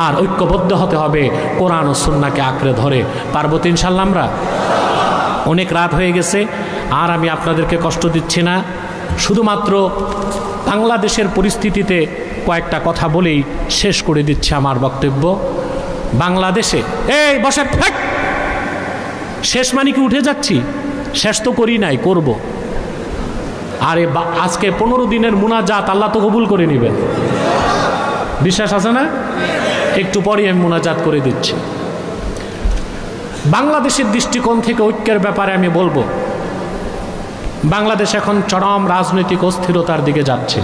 আর ঐক্যবদ্ধ হতে হবে কোরআন ও সুন্নাহকে আঁকড়ে ধরে। পারবো তো ইনশাআল্লাহ আমরা? অনেক রাত হয়ে গেছে, আর আমি আপনাদেরকে কষ্ট দিচ্ছি না। শুধুমাত্র বাংলাদেশের পরিস্থিতিতে কয়েকটা কথা বলেই শেষ করে দিচ্ছি আমার বক্তব্য। বাংলাদেশে এই বসে থাক, শেষ মানে কি উঠে যাচ্ছি? শেষ তো করি নাই, করব। আরে আজকে 15 দিনের মুনাজাত আল্লাহ তো কবুল করে নেবেন, বিশ্বাস আছে না? একটু পরে আমি মুনাজাত করে দিচ্ছি। বাংলাদেশের দৃষ্টিকোণ থেকে ঐক্যের ব্যাপারে আমি বলবো, বাংলাদেশ এখন চরম রাজনৈতিক অস্থিরতার দিকে যাচ্ছে।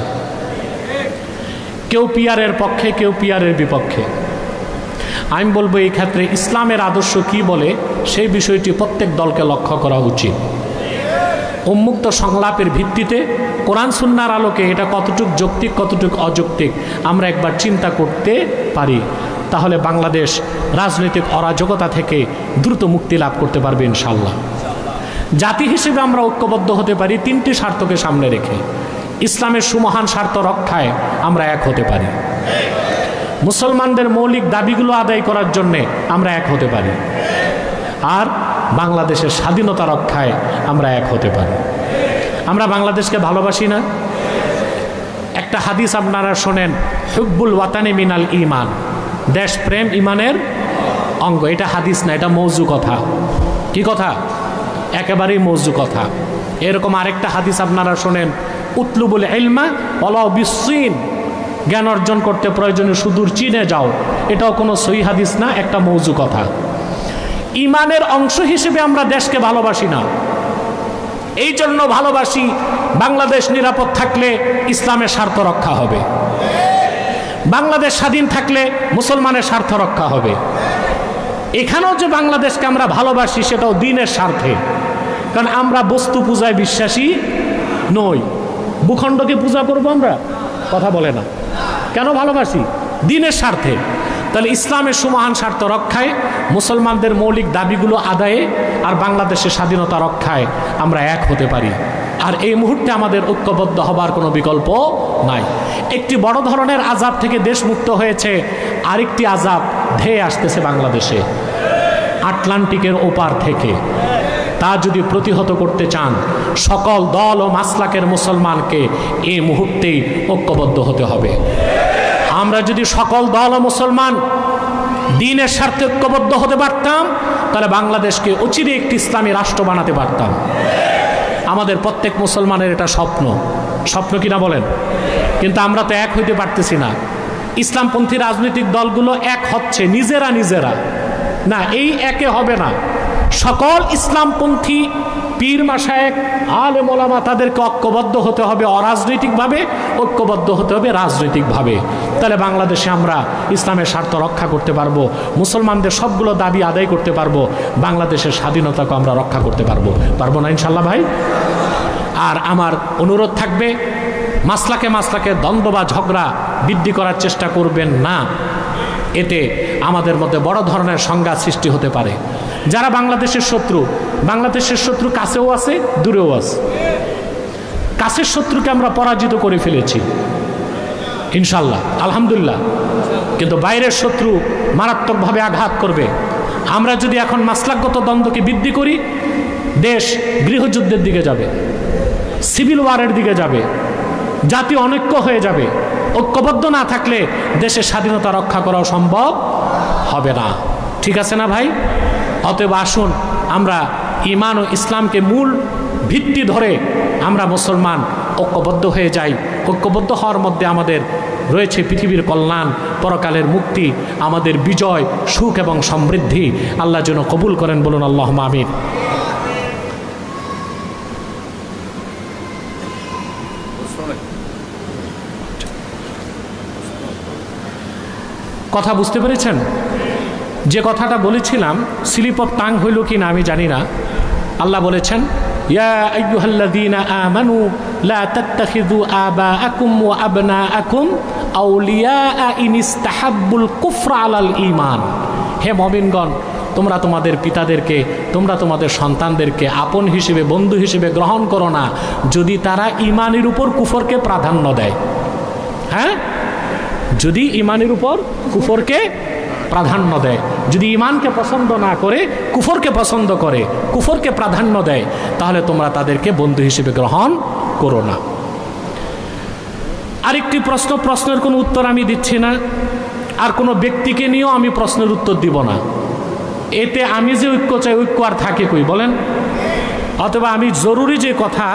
কেউ পিয়ারের পক্ষে, কেউ পিয়ারের বিপক্ষে। আমি বলবো এই ক্ষেত্রে ইসলামের আদর্শ কি বলে সেই বিষয়টি প্রত্যেক দলকে লক্ষ্য করা উচিত। উন্মুক্ত সংলাপের ভিত্তিতে কোরআন সুন্নাহর আলোকে এটা কতটুক যৌক্তিক, কতটুক অযৌক্তিক আমরা একবার চিন্তা করতে পারি, তাহলে বাংলাদেশ রাজনৈতিক অরাজকতা থেকে দ্রুত মুক্তি লাভ করতে পারবে ইনশাআল্লাহ। জাতি হিসেবে আমরা ঐক্যবদ্ধ হতে পারি 3টি স্বার্থকে সামনে রেখে। ইসলামের সুমহান স্বার্থ রক্ষায় আমরা এক হতে পারি, মুসলমানদের মৌলিক দাবিগুলো আদায় করার জন্যে আমরা এক হতে পারি, আর বাংলাদেশের স্বাধীনতা রক্ষায় আমরা এক হতে পারি। আমরা বাংলাদেশকে ভালোবাসি না? একটা হাদিস আপনারা শোনেন, হুব্বুল ওয়াতানি মিনাল ঈমান, দেশপ্রেম ঈমানের অঙ্গ। এটা হাদিস না, এটা মৌজু কথা। কি কথা? একেবারেই মৌজু কথা। এরকম আরেকটা হাদিস আপনারা শোনেন, উতলুবুল ইলমা ওয়ালাউ বিসসিন, জ্ঞান অর্জন করতে প্রয়োজনে সুদূর চীনে যাও। এটাও কোনো সহি হাদিস না, একটা মৌজু কথা। ঈমানের অংশ হিসেবে আমরা দেশকে ভালোবাসি না, এই জন্য ভালোবাসি বাংলাদেশ নিরাপদ থাকলে ইসলামের স্বার্থ রক্ষা হবে, বাংলাদেশ স্বাধীন থাকলে মুসলমানের স্বার্থ রক্ষা হবে। এখানেও যে বাংলাদেশকে আমরা ভালোবাসি সেটাও দ্বীনের স্বার্থে, কারণ আমরা বস্তু পূজায় বিশ্বাসী নই। ভূখণ্ডকে পূজা করবো আমরা? কথা বলে না। কেন ভালোবাসি? দ্বীনের স্বার্থে। তাহলে ইসলামের সুমহান স্বার্থ রক্ষায়, মুসলমানদের মৌলিক দাবিগুলো আদায়ে, আর বাংলাদেশের স্বাধীনতা রক্ষায় আমরা এক হতে পারি। আর এই মুহূর্তে আমাদের ঐক্যবদ্ধ হবার কোনো বিকল্প নাই। একটি বড় ধরনের আযাব থেকে দেশ মুক্ত হয়েছে, আরেকটি আযাব ধেয়ে আসতেছে বাংলাদেশে আটলান্টিকের ওপার থেকে। তা যদি প্রতিহত করতে চান, সকল দল ও মাসলাকের মুসলমানকে এই মুহূর্তেই ঐক্যবদ্ধ হতে হবে। আমরা যদি সকল দল ও মুসলমান দ্বীনের স্বার্থে ঐক্যবদ্ধ হতে পারতাম, তাহলে বাংলাদেশকে অচিরে একটি ইসলামী রাষ্ট্র বানাতে পারতাম। আমাদের প্রত্যেক মুসলমানের এটা স্বপ্ন, স্বপ্ন কিনা বলেন? কিন্তু আমরা তো এক হইতে পারতেছি না। ইসলামপন্থী রাজনৈতিক দলগুলো এক হচ্ছে নিজেরা না, এই একে হবে না। সকল ইসলামপন্থী পীর মাশায়েখ আলেম ওলামা তাদেরকে ঐক্যবদ্ধ হতে হবে অরাজনৈতিকভাবে, ঐক্যবদ্ধ হতে হবে রাজনৈতিকভাবে। তাহলে বাংলাদেশে আমরা ইসলামের স্বার্থ রক্ষা করতে পারবো, মুসলমানদের সবগুলো দাবি আদায় করতে পারবো, বাংলাদেশের স্বাধীনতাকে আমরা রক্ষা করতে পারবো না ইনশাল্লাহ ভাই? আর আমার অনুরোধ থাকবে, মাসলাকে দ্বন্দ্ব বা ঝগড়া বৃদ্ধি করার চেষ্টা করবেন না। এতে আমাদের মধ্যে বড় ধরনের সংঘাত সৃষ্টি হতে পারে। যারা বাংলাদেশের শত্রু কাছেও আছে, দূরেও আছে। কাছের শত্রুকে আমরা পরাজিত করে ফেলেছি, ইনশাল্লাহ, আলহামদুলিল্লাহ। কিন্তু বাইরের শত্রু মারাত্মকভাবে আঘাত করবে। আমরা যদি এখন মাসলাকগত দ্বন্দ্বকে বৃদ্ধি করি, দেশ গৃহযুদ্ধের দিকে যাবে, সিভিল ওয়ারের দিকে যাবে, জাতীয় অনৈক্য হয়ে যাবে। ঐক্যবদ্ধ না থাকলে দেশের স্বাধীনতা রক্ষা করাও সম্ভব হবে না। ঠিক আছে না ভাই? অতএব আসুন আমরা ঈমান ও ইসলামকে মূল ভিত্তি ধরে আমরা মুসলমান ঐক্যবদ্ধ হয়ে যাই। ঐক্যবদ্ধ হওয়ার মধ্যে আমাদের রয়েছে পৃথিবীর কল্যাণ, পরকালের মুক্তি, আমাদের বিজয়, সুখ এবং সমৃদ্ধি। আল্লাহ যেন কবুল করেন, বলুন আল্লাহুম্মা আমিন। কথা বুঝতে পেরেছেন? যে কথাটা বলেছিলাম স্লিপ অফ টাং হইল কি না আমি জানি না। আল্লাহ বলেছেন, ইয়া আইয়ুহাল্লাযীনা আমানু লা তাত্তাখিযু আবাআকুম ওয়া আবনাআকুম আউলিয়া ইন ইসতাহাব্বুল কুফরা আলাল ঈমান। হে মুমিনগণ, তোমরা তোমাদের পিতাদেরকে, তোমরা তোমাদের সন্তানদেরকে আপন হিসেবে, বন্ধু হিসেবে গ্রহণ করো না যদি তারা ঈমানের উপর কুফরকে প্রাধান্য দেয়। হ্যাঁ, যদি ঈমানের উপর কুফরকে প্রাধান্য দেয়, যদি ঈমানকে পছন্দ না করে কুফরকে পছন্দ করে, কুফরকে প্রাধান্য দেয়, তাহলে তোমরা তাদেরকে বন্ধু হিসেবে গ্রহণ করো না। আরেকটি প্রশ্নের কোনো উত্তর আমি দিচ্ছি না, আর কোনো ব্যক্তিকে নিয়েও আমি প্রশ্নের উত্তর দিব না। এতে আমি যে ঐক্য চাই, ঐক্য আর থাকে কই বলেন? অথবা আমি জরুরি যে কথা,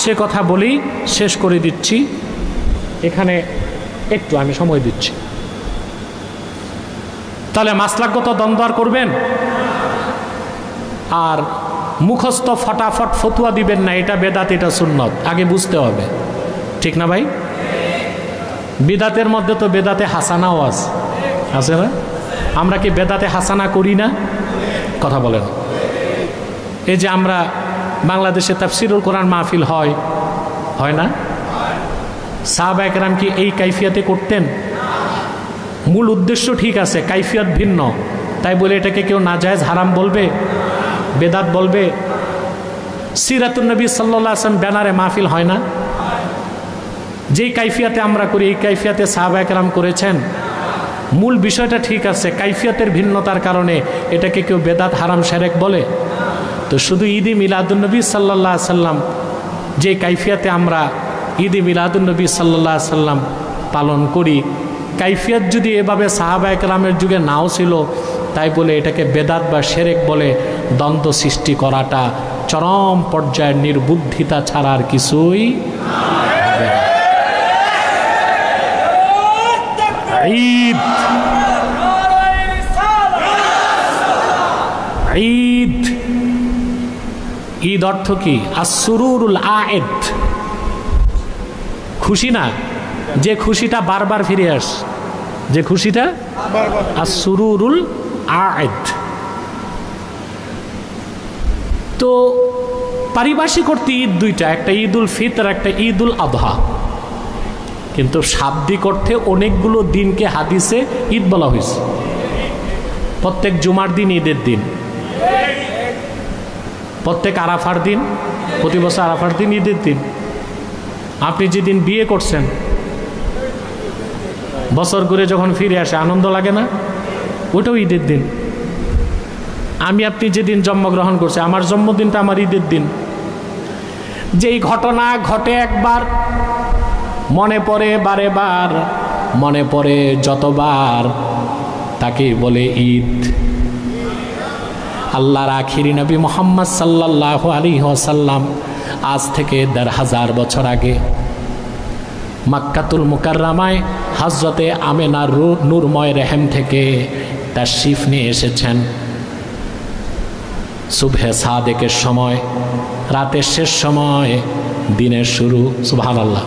সে কথা বলি, শেষ করে দিচ্ছি। এখানে একটু আমি সময় দিচ্ছি। তাহলে মাসলাকগত দ্বন্দ্ব আর করবেন, আর মুখস্থ ফটাফট ফতুয়া দিবেন না, এটা বেদাত, এটা সুন্নত, আগে বুঝতে হবে। ঠিক না ভাই? বিদাতের মধ্যে তো বেদাতে হাসানাও আছে না? আমরা কি বেদাতে হাসানা করি না? কথা বলেন। এই যে আমরা বাংলাদেশে তাফসিরুল কোরআন মাহফিল হয় না? সাহাবায়ে কেরাম কি এই কাইফিয়াতে করতেন? মূল উদ্দেশ্য ঠিক আছে, কাইফিয়ত ভিন্ন, তাই বলে এটাকে কেউ নাজায়েজ হারাম বলবে, বেদাত বলবে? সিরাতুন নবী সাল্লাল্লাহু আলাইহি ওয়াসাল্লাম ব্যানারে মাহফিল হয় না? যেই কাইফিয়াতে আমরা করি, এই কাইফিয়াতে সাহাবায়ে কেরাম করেছেন। মূল বিষয়টা ঠিক আছে, কাইফিয়তের ভিন্নতার কারণে এটাকে কেউ বেদাত হারাম শিরক বলে? তো শুধু ঈদে মিলাদুন্নবী সাল্লাল্লাহু আলাইহি ওয়াসাল্লাম যে কাইফিয়াতে আমরা ঈদে মিলাদুন্নবী সাল্লাল্লাহু আলাইহি ওয়াসাল্লাম পালন করি, কাইফিয়ত যদি এভাবে সাহাবায়ে কেরামের যুগে নাও ছিল, তাই বলে এটাকে বেদাত বা শিরক বলে দ্বন্দ্ব সৃষ্টি করাটা চরম পর্যায়ের নির্বুদ্ধিতা ছাড়া আর কিছুই হবে না। ঈদ ঈদ ঈদ অর্থ কি? আসরুরুল আয়েদ, খুশি না, যে খুশিটা বারবার ফিরে আস, যে খুশিটা আসরুরুল আয়েদ। তো পারিভাষিক অর্থে ঈদ দুইটা, একটা ঈদুল ফিতর, একটা ঈদুল আযহা। কিন্তু শাব্দিক অর্থে অনেকগুলো দিনকে হাদিসে ঈদ বলা হয়েছে। প্রত্যেক জুমার দিন ঈদের দিন, প্রত্যেক আরাফার দিন, প্রতি বছর আরাফার দিন ঈদের দিন। আপনি যেদিন বিয়ে করছেন, বছর ঘুরে যখন ফিরে আসে আনন্দ লাগে না? ওটাও ঈদের দিন। আমি আপনি যেদিন জন্মগ্রহণ করছি, আমার জন্মদিনটা আমার ঈদের দিন। যেই ঘটনা ঘটে একবার, মনে পড়ে বারে বার, মনে পড়ে যতবার, তাকেই বলে ঈদ। আল্লাহর আখিরি নবী মুহাম্মদ সাল্লাল্লাহু আলাইহি ওয়াসাল্লাম আজ থেকে ১৫০০ বছর আগে মক্কাতুল মুকাররমায় হযরতে আমেনার নূরময় রেহেম থেকে তাশরিফ নিয়ে এসেছেন। সুবহে সাদেকের সময়, রাতের শেষ সময়, দিনের শুরু। সুবহানাল্লাহ।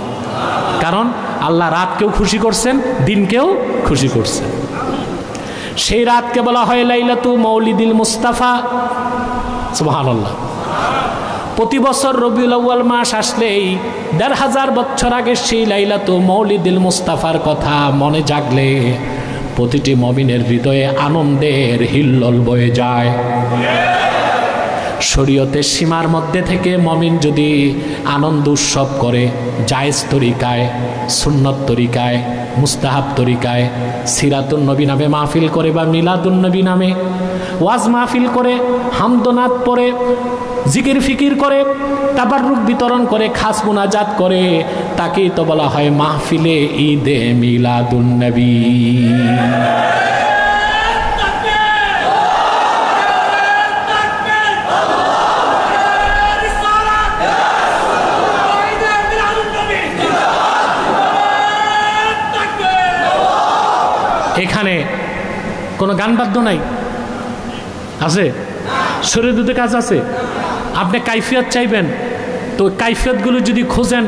কারণ আল্লাহ রাতকেও খুশি করছেন, দিনকেও খুশি করছেন। সেই রাতকে বলা হয় লাইলাতু মাউলিদিল মুস্তাফা। সুবহানাল্লাহ। প্রতি বছর রবিউল আউয়াল মাস আসলেই ১৫০০ বছর আগে সেই লাইলাতু মাউলিদিল মুস্তাফার কথা মনে জাগলে প্রতিটি মুমিনের হৃদয়ে আনন্দের হিল্লোল বয়ে যায়। শরীয়তের সীমার মধ্যে থেকে মুমিন যদি আনন্দ উৎসব করে, জায়েজ তরিকায়, সুন্নত তরিকায়, মুস্তাহাব তরিকায়, সিরাতুন নবী নামে মাহফিল করে বা মিলাদুন নবী নামে ওয়াজ মাহফিল করে, হামদনাত পড়ে, জিকির ফিকির করে, তাবাররুক বিতরণ করে, খাস মুনাজাত করে, তাকেই তো বলা হয় মাহফিলে ঈদে মিলাদুন নবী। এখানে কোনো গান বাদ্য নাই, আছে? শরীয়তে কাজ আছে। আপনি কাইফিয়ত চাইবেন, তো কাইফিয়তগুলো যদি খোঁজেন,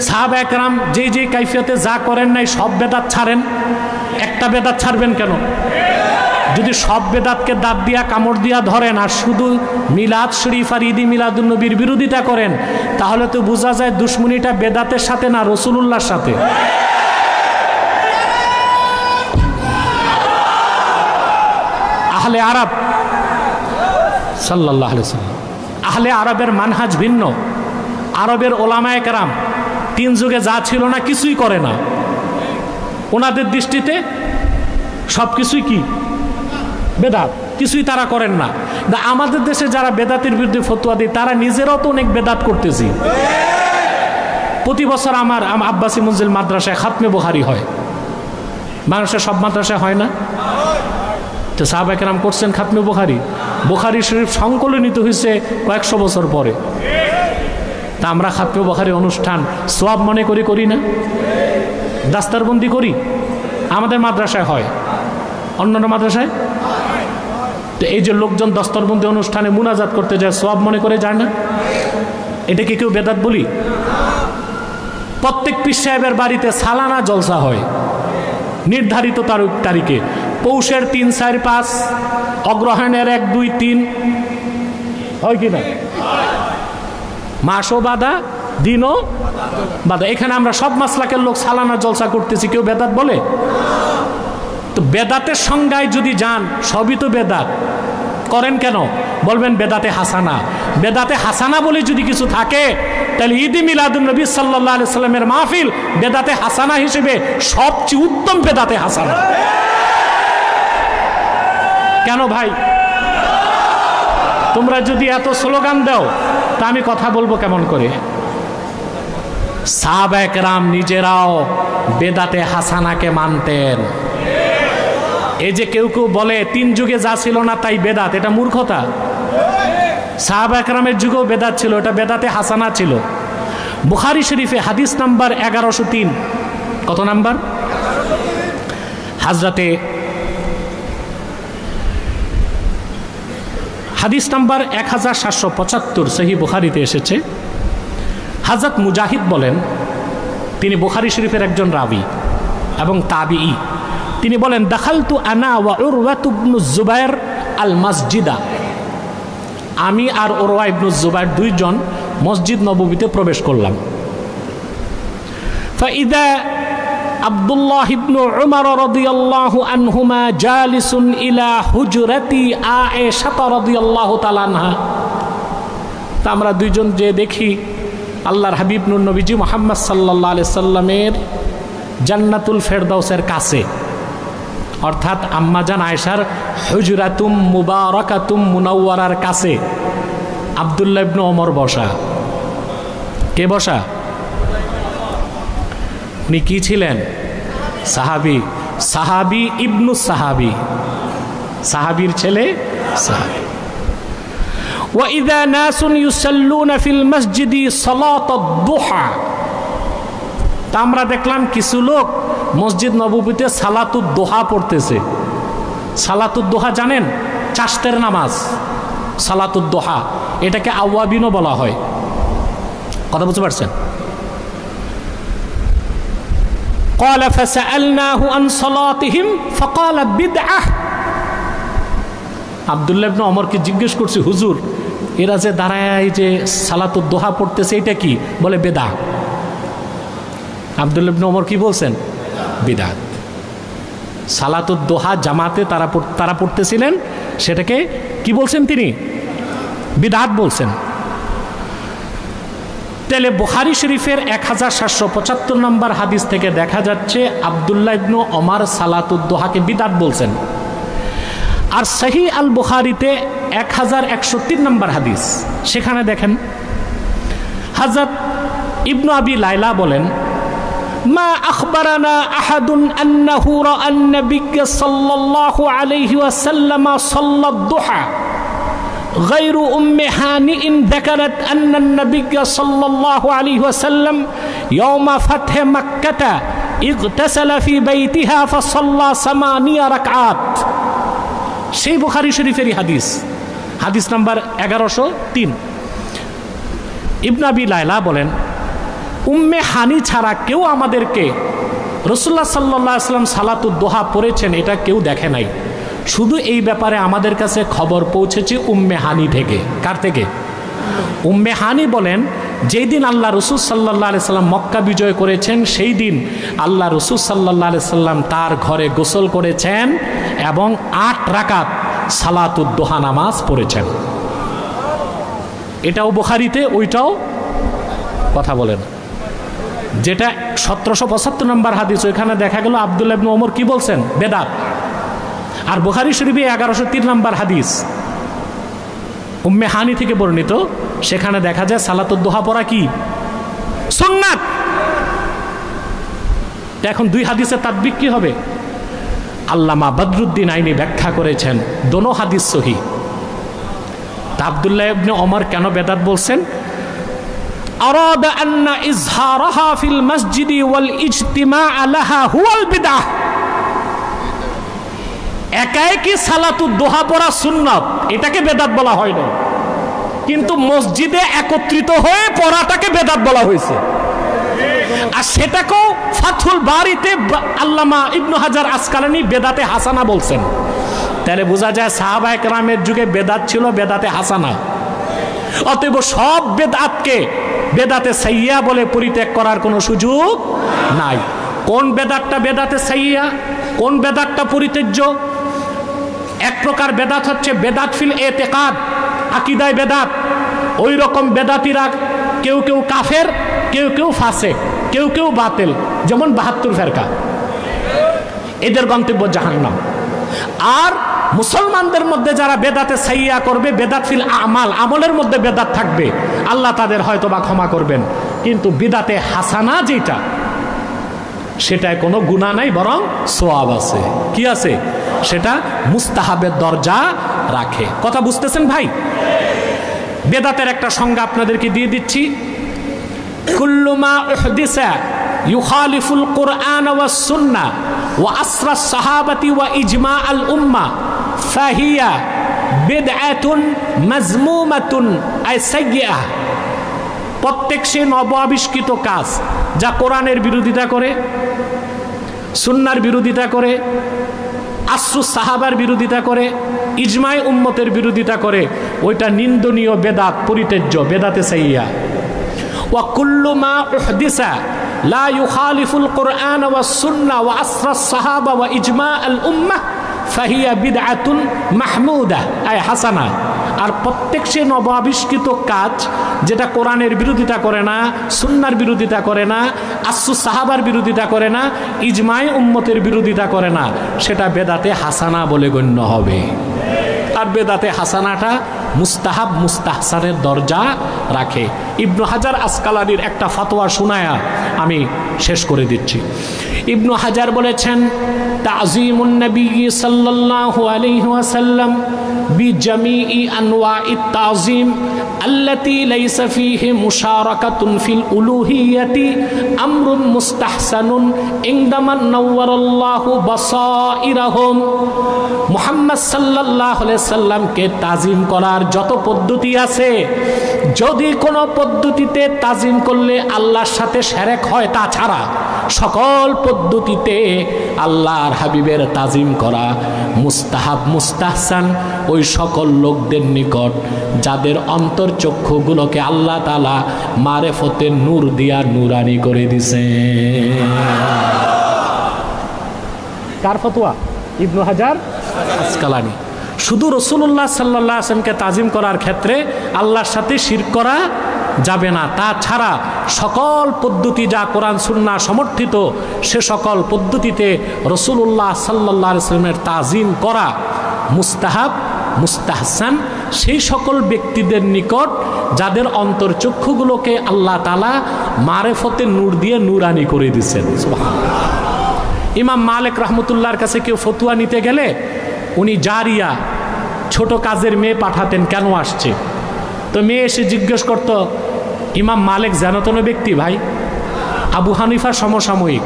সাহাবা একরাম যে যে কাইফিয়তে যা করেন নাই সব বেদাত ছাড়েন, একটা বেদাত ছাড়বেন কেন? যদি সব বেদাতকে দাঁত দিয়া কামড় দিয়া ধরেন আর শুধু মিলাদ শরীফ আর ঈদি মিলাদুন নবীর বিরোধিতা করেন, তাহলে তো বোঝা যায় দুশ্মনীটা বেদাতের সাথে না রাসূলুল্লাহর সাথে। আহলে আরব সাল্লাল্লাহু আলাইহি ওয়াসাল্লাম, আহলে আরবের মানহাজ ভিন্ন। আরবের ওলামায়ে কেরাম তিন যুগে যা ছিল না কিছুই করে না, ওনাদের দৃষ্টিতে সব কিছুই কি বেদাত, কিছুই তারা করেন না। আমাদের দেশে যারা বেদাতের বিরুদ্ধে ফতোয়া দেয় তারা নিজেরাও তো অনেক বেদাত করতেছি। প্রতি বছর আমার আব্বাসী মঞ্জিল মাদ্রাসায় খাতমে বুখারী হয়, বাংলাদেশের সব মাদ্রাসায় হয় না? তো সাহাবা কেরাম করছেন খাতমে বুখারী, বুখারী শরীফ সংকলনিত হয়েছে কয়েকশো বছর পরে। তা আমরা খাতমে বুখারী অনুষ্ঠান সওয়াব মনে করি, করি না? দাস্তারবন্দি করি, আমাদের মাদ্রাসায় হয়, অন্যান্য মাদ্রাসায়। তো এই যে লোকজন দস্তরবন্দি অনুষ্ঠানে মুনাজাত করতে যায়, সওয়াব মনে করে যায় না? এটা কি কেউ বেদাত বলি? প্রত্যেক পীর সাহেবের বাড়িতে সালানা জলসা হয় নির্ধারিত তারিখে, পৌষের 3, 4, 5, অগ্রহায়ণের 1, 2, 3, হয় কি না? মাসও বাধা, দিনও বাধা। এখানে আমরা সব মাসলাকের লোক সালানা জলসা করতেছি, কেউ বেদাত বলে? তো বেদাতের সংজ্ঞায় যদি যান, সবই তো বেদাত। করেন কেন? বলবেন বেদাতে হাসানা। বেদাতে হাসানা বলে যদি কিছু থাকে, তাহলে ঈদে মিলাদুন নবী সাল্লাল্লাহু আলাইহি সাল্লামের মাহফিল বেদাতে হাসানা হিসেবে সবচেয়ে উত্তম বেদাতে হাসানা। কেন ভাই? তোমরা যদি এত স্লোগান দাও, তা আমি কথা বলবো কেমন করে? সাহাবায়ে কেরাম নিজেরাও বেদাতে হাসানাকে মানতেন। এই যে কেউ কেউ বলে 3 যুগে যা ছিল না তাই বেদাত, এটা মূর্খতা। সাহাবায়ে কেরামের যুগেও বেদাত ছিল, এটা বেদাতে হাসানা ছিল। বুখারী শরীফে হাদিস নাম্বার 1103, কত নাম্বার? হাদিস নাম্বার 1775 সহিহ বুখারীতে এসেছে। হযরত মুজাহিদ বলেন, তিনি বুখারী শরীফের একজন রাবী এবং তাবিঈ। তিনি বলেন, দাখালতু আনা ওয়া উরওয়াতু ইবনু যুবাইর আল মসজিদা, আমি আর উরওয়া ইবনু যুবাইর দুইজন মসজিদ নববীতে প্রবেশ করলাম। ফাইদা আব্দুল্লাহ ইবনু উমর রাদিয়াল্লাহু আনহুমা জালিসুন ইলা হুজরাতি আয়েশা রাদিয়াল্লাহু তাআলা আনহা। তা আমরা দুইজন যে দেখি আল্লাহর হাবিব নূর নবীজি মুহাম্মদ সাল্লাল্লাহু আলাইহি সাল্লামের জান্নাতুল ফেরদাউসের কাছে, অর্থাৎ আম্মাজান আয়েশার হুজরাতুম মুবারাকাতুম মুনাওয়ারার কাছে আব্দুল্লাহ ইবনু ওমর বসা। কে বসা? উনি কি ছিলেন? সাহাবী, সাহাবী ইবনু সাহাবী, সাহাবীর ছেলে সাহাবী। ওয়া ইযা নাসুন ইউসাল্লুনা ফিল মসজিদি সালাতাদ দুহা, তা আমরা দেখলাম কিছু লোক মসজিদ নববীতে সালাতুদ দোহা পড়তেছে। সালাতুদ দোহা জানেন? চাশতের নামাজ, সালাতুদ দোহা, এটাকে আওয়াবিনও বলা হয়। কথা বুঝতে পারছেন? قال فسألناه عن صلاتهم فقال بدعة। আব্দুল্লাহ ইবনে ওমরকে জিজ্ঞেস করছি, হুজুর এরা যে দাঁড়ায় যে সালাতুদ দোহা পড়তেছে এটা কি? বলে বেদাত। আব্দুল্লাহ ইবনে ওমর কি বলছেন? বিদআত। সালাতুদ দোহা জামাতে তারা পড়তেছিলেন, সেটাকে কি বলছেন তিনি? বিদআত বলছেন। তাহলে বুখারী শরীফের 1775 নম্বর হাদিস থেকে দেখা যাচ্ছে আব্দুল্লাহ ইবনে ওমর সালাতুদ দুহাকে বিদআত বলছেন। আর সহিহ আল বুখারীতে 1103 নম্বর হাদিস, সেখানে দেখেন হযরত ইবনে আবি লাইলা বলেন, মা আখবারানা আহাদুন আন্নাহু রাআন নবিয়্য সাল্লাল্লাহু আলাইহি ওয়াসাল্লাম সাল্লাদ দুহা غير أم هانئ ذكرت أن النبي صلى الله عليه وسلم يوم فتح مكة اغتسل في بيتها فصلى 8 ركعات। সেই বুখারী শরীফেরই হাদিস, হাদিস নাম্বার 1103। ইবনে আবি লাইলা বলেন, উম্মে হানি ছাড়া কেউ আমাদেরকে রাসূলুল্লাহ সাল্লাল্লাহু আলাইহি ওয়াসাল্লাম সালাতুদ দুহা পড়েছেন এটা কেউ দেখে নাই। শুধু এই ব্যাপারে আমাদের কাছে খবর পৌঁছেছে উম্মে হানি থেকে। কার থেকে? উম্মে হানি বলেন, যেই দিন আল্লাহ রসুল সাল্লাল্লাহু আলাইহি সাল্লাম মক্কা বিজয় করেছেন সেই দিন আল্লাহ রসুল সাল্লাল্লাহু আলাইহি সাল্লাম তার ঘরে গোসল করেছেন এবং 8 রাকাত সালাতুদ দুহা নামাজ পড়েছেন। এটাও বুখারীতে, ওইটাও কথা বলেন। যেটা 1775 নম্বর হাদিস, ওইখানে দেখা গেল আব্দুল্লাহ ইবনে ওমর কি বলছেন? বেদাত। আর বুখারী শরীফে 1103 নম্বর হাদিস উম্মে হানি থেকে বর্ণিত, সেখানে দেখা যায় সালাতুদ দুহা পড়া কি সুন্নাত। এখন দুই হাদিসের তাদবিক কি হবে? আল্লামা বদরুদ্দিন আইনি ব্যাখ্যা করেছেন দোনো হাদিস সহিহ। তা আব্দুল্লাহ ইবনে ওমর কেন বেদাত বলছেন? আরাদা আন্না ইজহারাহা ফিল মসজিদি ওয়াল ইজতিমা লাহা হুয়াল বিদআহ। একাই কি সালাতুদ দুহা পড়া সুন্নাত, এটাকে বেদাত বলা হয় না, কিন্তু মসজিদে একত্রিত হয়ে পড়াটাকে বেদাত বলা হয়েছে। আর সেটাকেও ফাথুল বারিতে আল্লামা ইবনে হাজার আসকালানী বেদাতে হাসানা বলছেন। তাহলে বোঝা যায় সাহাবায়ে কেরামের যুগে বেদাত ছিল, বেদাতে হাসানা। অতএব সব বেদাতকে বেদাতে সাইয়্যা বলে পরিত্যাগ করার কোনো সুযোগ নাই। কোন বেদাতটা বেদাতে সাইয়্যা, কোন বেদাতটা পরিত্যাজ্য? এক প্রকার বেদাত হচ্ছে বেদাত ফিল এতেকাদ, আকীদায় বেদাত। ওই রকম বেদাতিরা কেউ কেউ কাফের, কেউ কেউ ফাসিক, কেউ কেউ বাতিল, যেমন 72 ফেরকা, এদের গন্তব্য জাহান্নাম। আর মুসলমানদের মধ্যে যারা বেদাতে সাইয়্যা করবে, বেদাত ফিল আমাল, আমলের মধ্যে বেদাত থাকবে, আল্লাহ তাদের হয়তো বা ক্ষমা করবেন, কিন্তু বিদাতে হাসানা যেটা, সেটায় কোনো গুনাহ নাই, বরং সওয়াব আছে। কি আছে? সেটা মুস্তাহাবের দরজা রাখে। কথা বুঝতেছেন ভাই? বেদাতের একটা সংজ্ঞা আপনাদেরকে দিয়ে দিচ্ছি। কুল্লু মা উহদিসা ইউখালিফুল কুরআন ওয়াস সুন্নাহ ওয়া আসরাস সাহাবাতি ওয়া ইজমা আল উম্মাহ ফাহিয়া বিদআতুন মাজমুমাতুন আই সাইয়্যিআহ। প্রত্যেক সে নব আবিষ্কৃত কাজ যা কোরআনের বিরোধিতা করে, সুন্নাহর বিরোধিতা করে, আসরুস সাহাবার বিরোধিতা করে, ইজমায়ে উম্মতের বিরোধিতা করে, ওইটা নিন্দনীয় বেদাত, পরিত্যাজ্য, বেদাতে সাইয়্যা। ওয়া কুল্লু মা উহদিসা লা ইউখালিফুল কুরআন ওয়াস সুন্নাহ ওয়া আসরাস সাহাবা ওয়া ইজমা আল উম্মাহ ফাহিয়া বিদআতুন মাহমুদা আই হাসানা। আর প্রত্যেক সে নব আবিষ্কৃত কাজ যেটা কোরআনের বিরোধিতা করে না, সুন্নাহর বিরোধিতা করে না, আসরুস সাহাবার বিরোধিতা করে না, ইজমায়ে উম্মতের বিরোধিতা করে না, সেটা বেদাতে হাসানা বলে গণ্য হবে। আর বেদাতে হাসানাটা মুস্তাহাব, মুস্তাহসানের দরজা রাখে। ইবনু হাজার আসকালানির একটা ফতোয়া শোনায়া আমি শেষ করে দিচ্ছি। ইবনু হাজার বলেছেন, তাযীমুন নবী সাল্লাল্লাহু আলাইহি ওয়াসাল্লাম বিজামিই আনওয়াইত তাযীম আল্লাতী লাইসা ফীহি মুশারাকাতুন ফিল উলুহিয়্যাতি আমরুন মুস্তাহসানুন ইনদামান নাওয়ারাল্লাহু বাসাইরাহুম। মুহাম্মদ সাল্লাল্লাহু আলাইহি সাল্লামকে তাযীম করার যত পদ্ধতি আছে, যদি কোনো পদ্ধতিতে তাযীম করলে আল্লাহর সাথে শিরক হয়, তা ছাড়া সকল পদ্ধতিতে আল্লাহর হাবিবের তাযীম করা মুস্তাহাব, মুস্তাহসান ওই সকল লোকদের নিকট যাদের অন্তর্চক্ষুগুলোকে আল্লাহ তাআলা মারেফতের নূর দিয়া নূরানি করে দিছে। কার ফতোয়া? ইবনু হাজার আসকালানি। শুধু রাসূলুল্লাহ সাল্লাল্লাহু আলাইহি ওয়াসাল্লামকে তাজিম করার ক্ষেত্রে আল্লাহর সাথে শিরক করা যাবে না। তাছাড়া সকল পদ্ধতি যা কোরআন সুন্নাহ সমর্থিত সে সকল পদ্ধতিতে রাসূলুল্লাহ সাল্লাল্লাহু আলাইহি ওয়াসাল্লামের তাজিম করা মুস্তাহাব, মুস্তাহসান সেই সকল ব্যক্তিদের নিকট যাদের অন্তর্চক্ষুগুলোকে আল্লাহ তাআলা মারেফতে নূর দিয়ে নূরানি করে দিয়েছেন। সুবহানাল্লাহ। ইমাম মালিক রাহমাতুল্লাহর কাছে কেউ ফতোয়া নিতে গেলে উনি জারিয়া ছোট কাজের মেয়ে পাঠাতেন, কেন আসছে? তো মেয়ে এসে জিজ্ঞেস করত, ইমাম মালিক জানাতন ব্যক্তি ভাই, আবু হানিফা সমসাময়িক,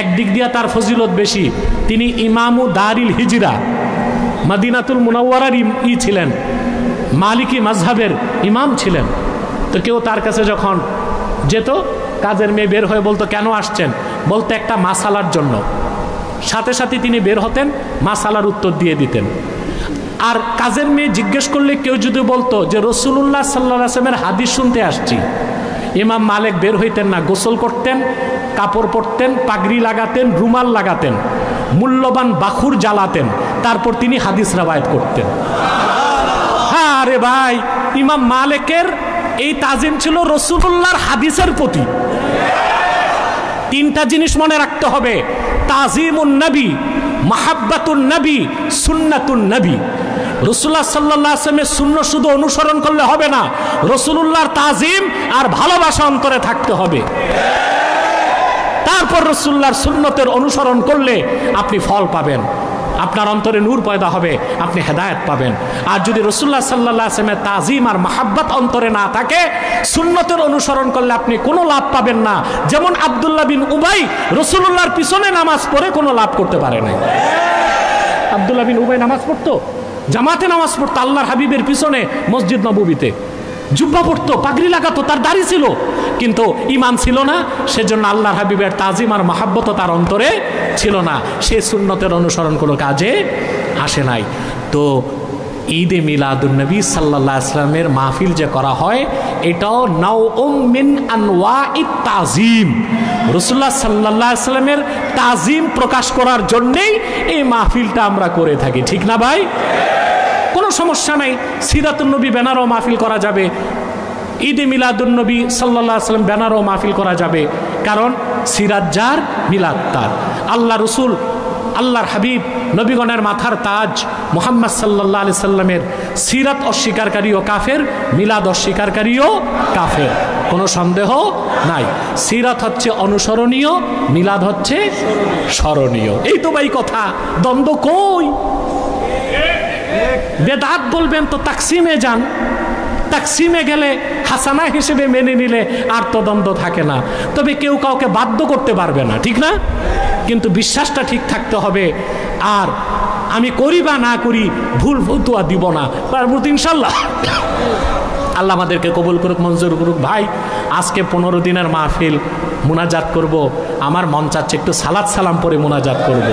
একদিক দিয়ে তার ফজিলত বেশি, তিনি ইমামু দারিল হিজরা মদিনাতুল মুনাওয়ারার ছিলেন, মালিকি মাযহাবের ইমাম ছিলেন। তো কেউ তার কাছে যখন যেত, কাজের মেয়ে বের হয়ে বলতো কেন আসছেন, বলতে একটা মাসালার জন্য, সাথে সাথে তিনি বের হতেন, মাসালার উত্তর দিয়ে দিতেন। আর কাজের মেয়ে জিজ্ঞেস করলে কেউ যদি বলতো যে রাসূলুল্লাহ সাল্লাল্লাহু আলাইহি ওয়াসাল্লামের হাদিস শুনতে আসছি, ইমাম মালিক বের হইতেন না, গোসল করতেন, কাপড় পরতেন, পাগড়ি লাগাতেন, রুমাল লাগাতেন, মূল্যবান বাখুর জ্বালাতেন, তারপর তিনি হাদিস রাওয়ায়াত করতেন। হ্যাঁ আরে ভাই, ইমাম মালিকের এই তাজিম ছিল রাসূলুল্লাহর হাদিসের প্রতি। তিনটা জিনিস মনে রাখতে হবে, তাজিমুন নবী, মাহাব্বাতুন নবী, সুন্নাতুন নবী। রাসূলুল্লাহ সাল্লাল্লাহু আলাইহি ওয়াসাল্লামের সুন্নাহ শুধু অনুসরণ করলে হবে না, রাসূলুল্লাহর তাজিম আর ভালোবাসা অন্তরে থাকতে হবে। তারপর রাসূলুল্লাহর সুন্নতের অনুসরণ করলে আপনি ফল পাবেন, আপনার অন্তরে নূর পয়দা হবে, আপনি হেদায়েত পাবেন। আর যদি রাসূলুল্লাহ সাল্লাল্লাহু আলাইহি ওয়াসাল্লামের তাজিম আর মাহাব্বত অন্তরে না থাকে, সুন্নতের অনুসরণ করলে আপনি কোনো লাভ পাবেন না। যেমন আব্দুল্লাহ বিন উবাই রাসূলুল্লাহর পিছনে নামাজ পড়ে কোনো লাভ করতে পারে নাই। আব্দুল্লাহ বিন উবাই নামাজ পড়তো, জামাতে নামাজ পড়তো, আল্লাহর হাবিবের পিছনে মসজিদ নববীতে জুব্বা পড়তো, পাগড়ি লাগাতো, তার দাড়ি ছিল, কিন্তু ঈমান ছিল না। সেজন্য আল্লাহর হাবিবের তাজিম আর মাহাব্বত তার অন্তরে ছিল না, সে সুন্নতের অনুসরণ কোনো কাজে আসে নাই। তো ঈদে মিলাদুন্নবী সাল্লাল্লাহু আলাইহি ওয়াসাল্লামের মাহফিল যে করা হয়, এটাও নাওউম মিন আনওয়াইত তাজিম, রাসূলুল্লাহ সাল্লাল্লাহু আলাইহি ওয়াসাল্লামের তাজিম প্রকাশ করার জন্যেই এই মাহফিলটা আমরা করে থাকি, ঠিক না ভাই? কোনো সমস্যা নাই, সিরাতুন নবী ব্যানারও মাহফিল করা যাবে, ঈদে মিলাদুন্নবী সাল্লাল্লাহু আলাইহি ওয়াসাল্লাম ব্যানারও মাহফিল করা যাবে, কারণ সিরাত যার মিলাদ তার। আল্লাহ রসুল, আল্লাহর হাবিব, নবীগণের মাথার তাজ মুহাম্মদ সাল্লাল্লাহু আলাইহি সাল্লামের সিরাত অস্বীকারীও কাফের, মিলাদ অস্বীকারীও কাফের, কোনো সন্দেহ নাই। সিরাত হচ্ছে অনুসরণীয়, মিলাদ হচ্ছে স্মরণীয়। এই তো ভাই কথা, দ্বন্দ্ব কই? বেদাত বলবেন তো তাকসিমে যান, তাকসিমে গেলে হাসানা হিসেবে মেনে নিলে আর তো দ্বন্দ্ব থাকে না। তবে কেউ কাউকে বাধ্য করতে পারবে না, ঠিক না? কিন্তু বিশ্বাসটা ঠিক থাকতে হবে। আর আমি করি বা না করি, ভুল ফতোয়া দিব না, পারবো ইনশাল্লাহ। আল্লাহ আমাদেরকে কবুল করুক, মঞ্জুর করুক। ভাই আজকে 15 দিনের মাহফিল, মুনাজাত করব, আমার মন চাচ্ছে একটু সালাত সালাম পরে মুনাজাত করব।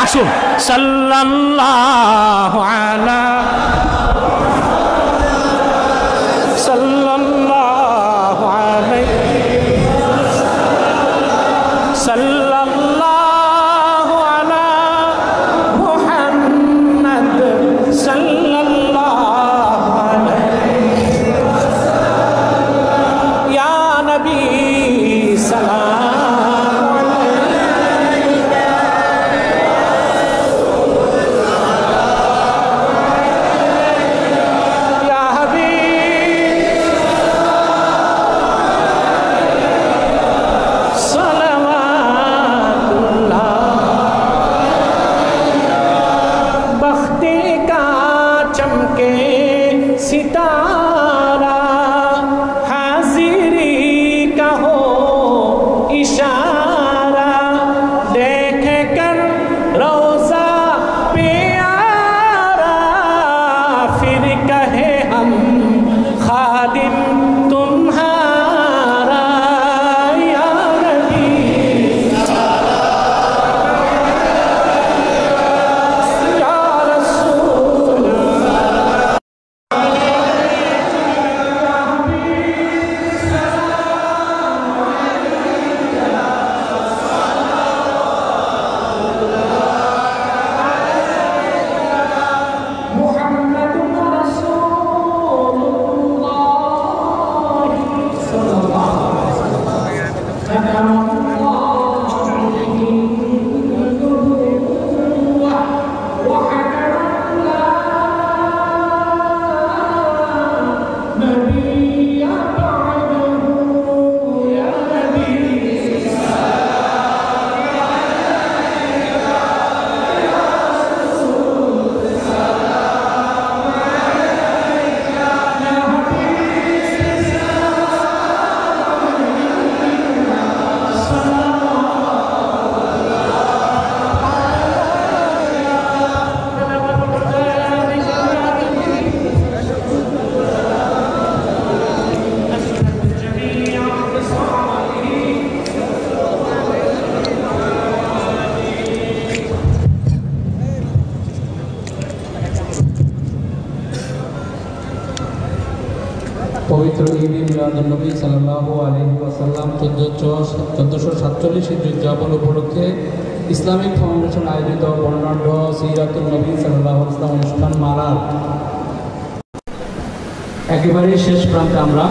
আসুন, সাল্লাল্লাহু আলা সাল্লাল্লাহু আলাইহি সাল্লাল্লাহু আলা মুহাম্মদ সাল্লাল্লাহু আলাইহি ইয়া নবী সালাম আলাইকা পবিত্র ঈদ মিলাদুন নবী সাল্লাল্লাহু আলাইহি ওয়াসাল্লাম 1447 হিজরি উপলক্ষে ইসলামিক ফাউন্ডেশন আয়োজিত বর্ণাঢ্য সিরাতুন নবী সাল্লাল্লাহু আলাইহি ওয়াসাল্লাম অনুষ্ঠান মালার একেবারে শেষ প্রান্তে আমরা